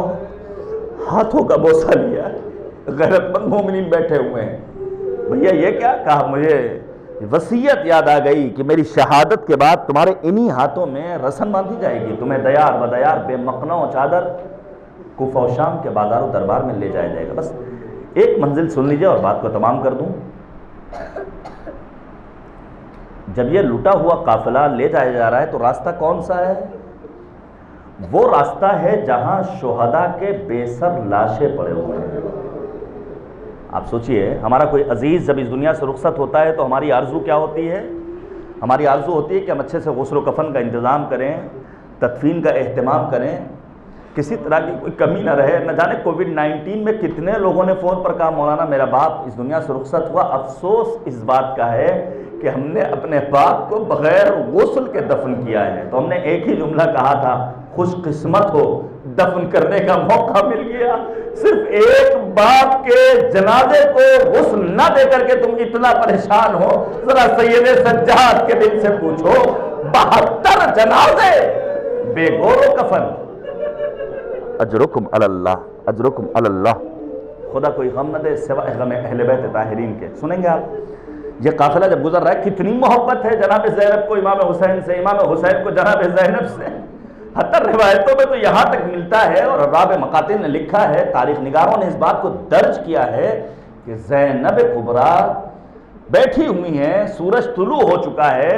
ہاتھوں کا بوسہ لیا ہے، غیرت مند مومنین بیٹھے ہوئے ہیں. بھیا یہ کیا کہا؟ مجھے وصیت یاد آ گئی کہ میری شہادت کے بعد تمہارے انہی ہاتھوں میں رسن باندھی جائے گی، تمہیں دیار بدیار بے مقنع و چادر کوفہ و شام کے بازار و دربار میں لے جایا جائے گا. بس ایک منزل سن لیجئے اور بات کو تمام کر دوں. جب یہ لٹا ہوا قافلہ لے جایا جا رہا ہے تو راستہ کون سا ہے؟ وہ راستہ ہے جہاں شہداء کے بے سر لاشیں پڑے ہوئے ہیں. آپ سوچئے ہمارا کوئی عزیز جب اس دنیا سے رخصت ہوتا ہے تو ہماری آرزو کیا ہوتی ہے؟ ہماری آرزو ہوتی ہے کہ ہم اچھے سے غسل و کفن کا انتظام کریں، تدفین کا اہتمام کریں، کسی طرح کی کوئی کمی نہ رہے. نہ جانے کووڈ-19 میں کتنے لوگوں نے فون پر کہا مولانا میرا باپ اس دنیا سے رخصت ہوا، افسوس اس بات کا ہے کہ ہم نے اپنے باپ کو بغیر غسل کے دفن کیا ہے. تو ہم نے ایک ہی جملہ کہا تھا، خوش قسمت ہو دفن کرنے کا موقع مل گیا. صرف ایک باپ کے جنازے کو غسل نہ دے کر کے تم اتنا پریشان ہو. ذرا سید سجاد کے دل سے پوچھو، 72 جنازے بے گور و کفن. اجرکم علی اللہ، اجرکم علی اللہ. خدا کوئی غم نہ دے سوائے غم اہل بیت طاہرین کے. سنیں گے آپ یہ قافلہ جب گزر رہا ہے کتنی محبت ہے جناب زینب کو امام حسین سے، امام حسین کو جناب زینب سے. حتی روایتوں میں تو یہاں تک ملتا ہے اور راب مقاتل نے لکھا ہے، تاریخ نگاروں نے اس بات کو درج کیا ہے کہ زینب کبریٰ بیٹھی ہوئی ہیں، سورج طلوع ہو چکا ہے،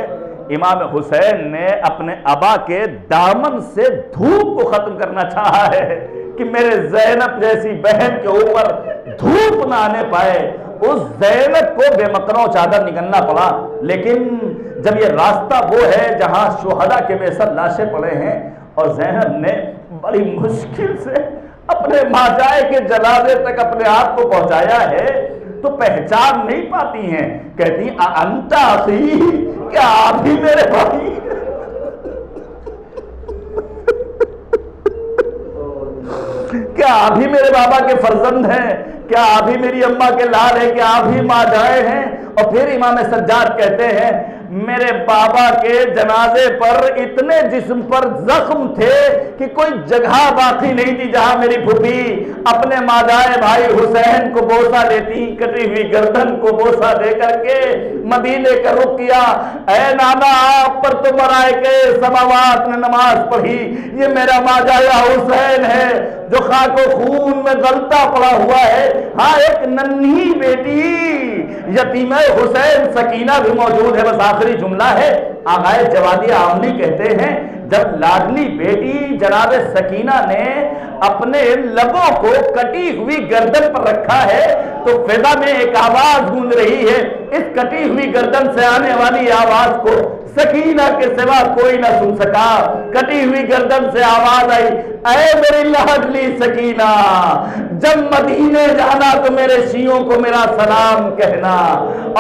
امام حسین نے اپنے ابا کے دامن سے دھوپ کو ختم کرنا چاہا ہے کہ میرے زینب جیسی بہن کے اوپر دھوپ نہ آنے پائے. اس زینب کو بے مقنع چادر نکلنا پڑا. لیکن جب یہ راستہ وہ ہے جہاں شہداء کے بے سر لاشیں پڑے ہیں اور زینب نے بڑی مشکل سے اپنے ماجائے کے جنازے تک اپنے آپ کو پہنچایا ہے تو پہچان نہیں پاتی ہیں. کہتی انت اخی، کیا آپ ہی میرے بھائی؟ کیا آپ ہی میرے بابا کے فرزند ہیں؟ کیا آپ ہی میری اماں کے لال ہیں؟ کیا آپ ہی ماجائے ہیں؟ اور پھر امام سجاد کہتے ہیں میرے بابا کے جنازے پر اتنے جسم پر زخم تھے کہ کوئی جگہ باقی نہیں تھی جہاں میری پھوپھی اپنے ماجائے بھائی حسین کو بوسہ دیتی. کٹی ہوئی گردن کو بوسہ دے کر کے مدینے کا رخ کیا. اے نانا آپ پر تو ملائکے سماوات نے نماز پڑھی، یہ میرا ماجائے حسین ہے جو خاک و خون میں غلطہ پڑا ہوا ہے. ہاں ایک ننھی بیٹی یتیمہ حسین سکینہ بھی موجود ہے. بس آخری جملہ ہے، آغائے جوادی عاملی کہتے ہیں جب لاڈلی بیٹی جناب سکینہ نے اپنے لبوں کو کٹی ہوئی گردن پر رکھا ہے تو فضا میں ایک آواز گونج رہی ہے. اس کٹی ہوئی گردن سے آنے والی آواز کو سکینہ کے سوا کوئی نہ سن سکا. کٹی ہوئی گردن سے آواز آئی، اے میری لاڈلی سکینہ، جب مدینے جانا تو میرے شیعوں کو میرا سلام کہنا،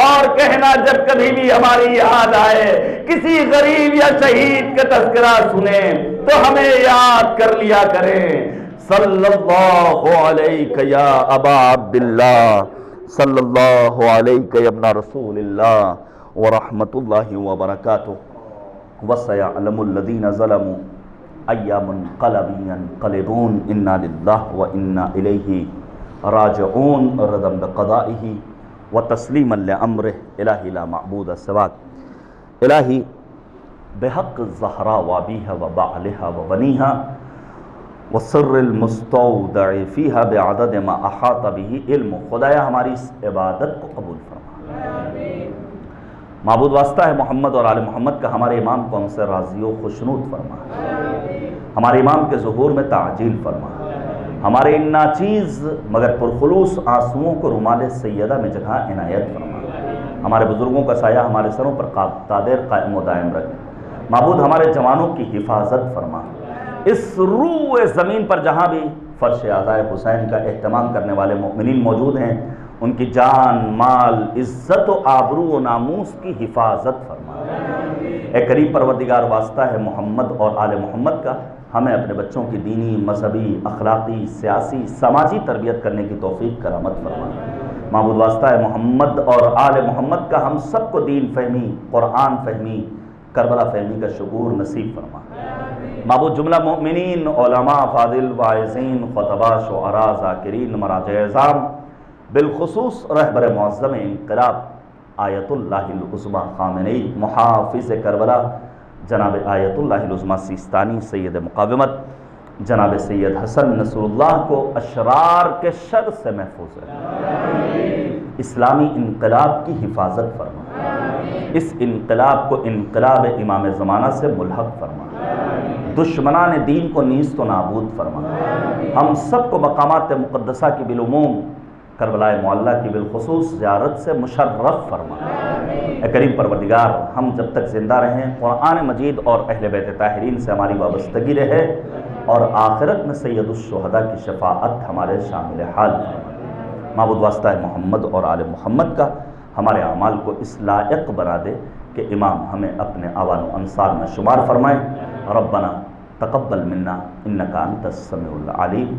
اور کہنا جب کبھی بھی ہماری یاد آئے، کسی غریب یا شہید کا تذکرہ سنیں تو ہمیں یاد کر لیا کریں. صلی اللہ علیہ یا ابا عبداللہ، صلی اللہ علیہ یا ابن رسول اللہ ورحمۃ اللہ وبرکاتہ. وَسَيَعْلَمُ الَّذِينَ ظَلَمُوا أَيَّ مُنْقَلَبٍ يَنْقَلِبُونَ إِنَّا لِلَّهِ وَإِنَّا إِلَيْهِ راجعون رضا بقضائه وتسلیما لأمره الہی لا معبود سواک. الہی بحق الزہراء وابیها وبعلها وبنیها وسر المستودع فیہا بعدد ما احاط به علم. خدایا ہماری اس عبادت کو قبول فرما. معبود واسطہ ہے محمد اور آل محمد کا، ہمارے امام کو ہم سے راضی و خوشنود فرما. ہمارے امام کے ظہور میں تعجیل فرما. ہمارے ان ناچیز مگر پرخلوص آنسوؤں کو رومال سیدہ میں جگہ عنایت فرما۔ ہمارے بزرگوں کا سایہ ہمارے سروں پر قادر قائم و دائم رکھ۔ معبود ہمارے جوانوں کی حفاظت فرما۔ اس روئے زمین پر جہاں بھی فرش عزائے حسین کا اہتمام کرنے والے مؤمنین موجود ہیں، ان کی جان، مال، عزت و آبرو و ناموس کی حفاظت فرما۔ اے کریم پروردگار، واسطہ ہے محمد اور آل محمد کا، ہمیں اپنے بچوں کی دینی، مذہبی، اخلاقی، سیاسی، سماجی تربیت کرنے کی توفیق کرامت فرما۔ معبود واسطہ ہے محمد اور آل محمد کا، ہم سب کو دین فہمی، قرآن فہمی، کربلا فہمی کا شعور نصیب فرما۔ معبود جملہ مومنین، علماء، فاضل، واعظین، خطباء، شعراء، ذاکرین، مراجع اعظام، بالخصوص رہبر معظم انقلاب آیت اللہ العظمیٰ خامنئی، محافظ کربلا جناب آیت اللہ العظمیٰ سیستانی، سید مقاومت جناب سید حسن نصر اللہ کو اشرار کے شر سے محفوظ رکھ۔ اسلامی انقلاب کی حفاظت فرما۔ اس انقلاب کو انقلاب امام زمانہ سے ملحق فرما۔ دشمنان دین کو نیست و نابود فرما۔ ہم سب کو مقامات مقدسہ کی بالعموم، کربلا معلیٰ کی بالخصوص زیارت سے مشرف فرما۔ اے کریم پروردگار، ہم جب تک زندہ رہیں قرآن مجید اور اہل بیت طاہرین سے ہماری وابستگی رہے، اور آخرت میں سید الشہداء کی شفاعت ہمارے شامل حال فرما۔ معبود واسطہ ہے محمد اور آل محمد کا، ہمارے اعمال کو اس لائق بنا دے کہ امام ہمیں اپنے اعوان و انصار میں شمار فرمائیں۔ ربنا تقبل منا انک انت السمیع العلیم۔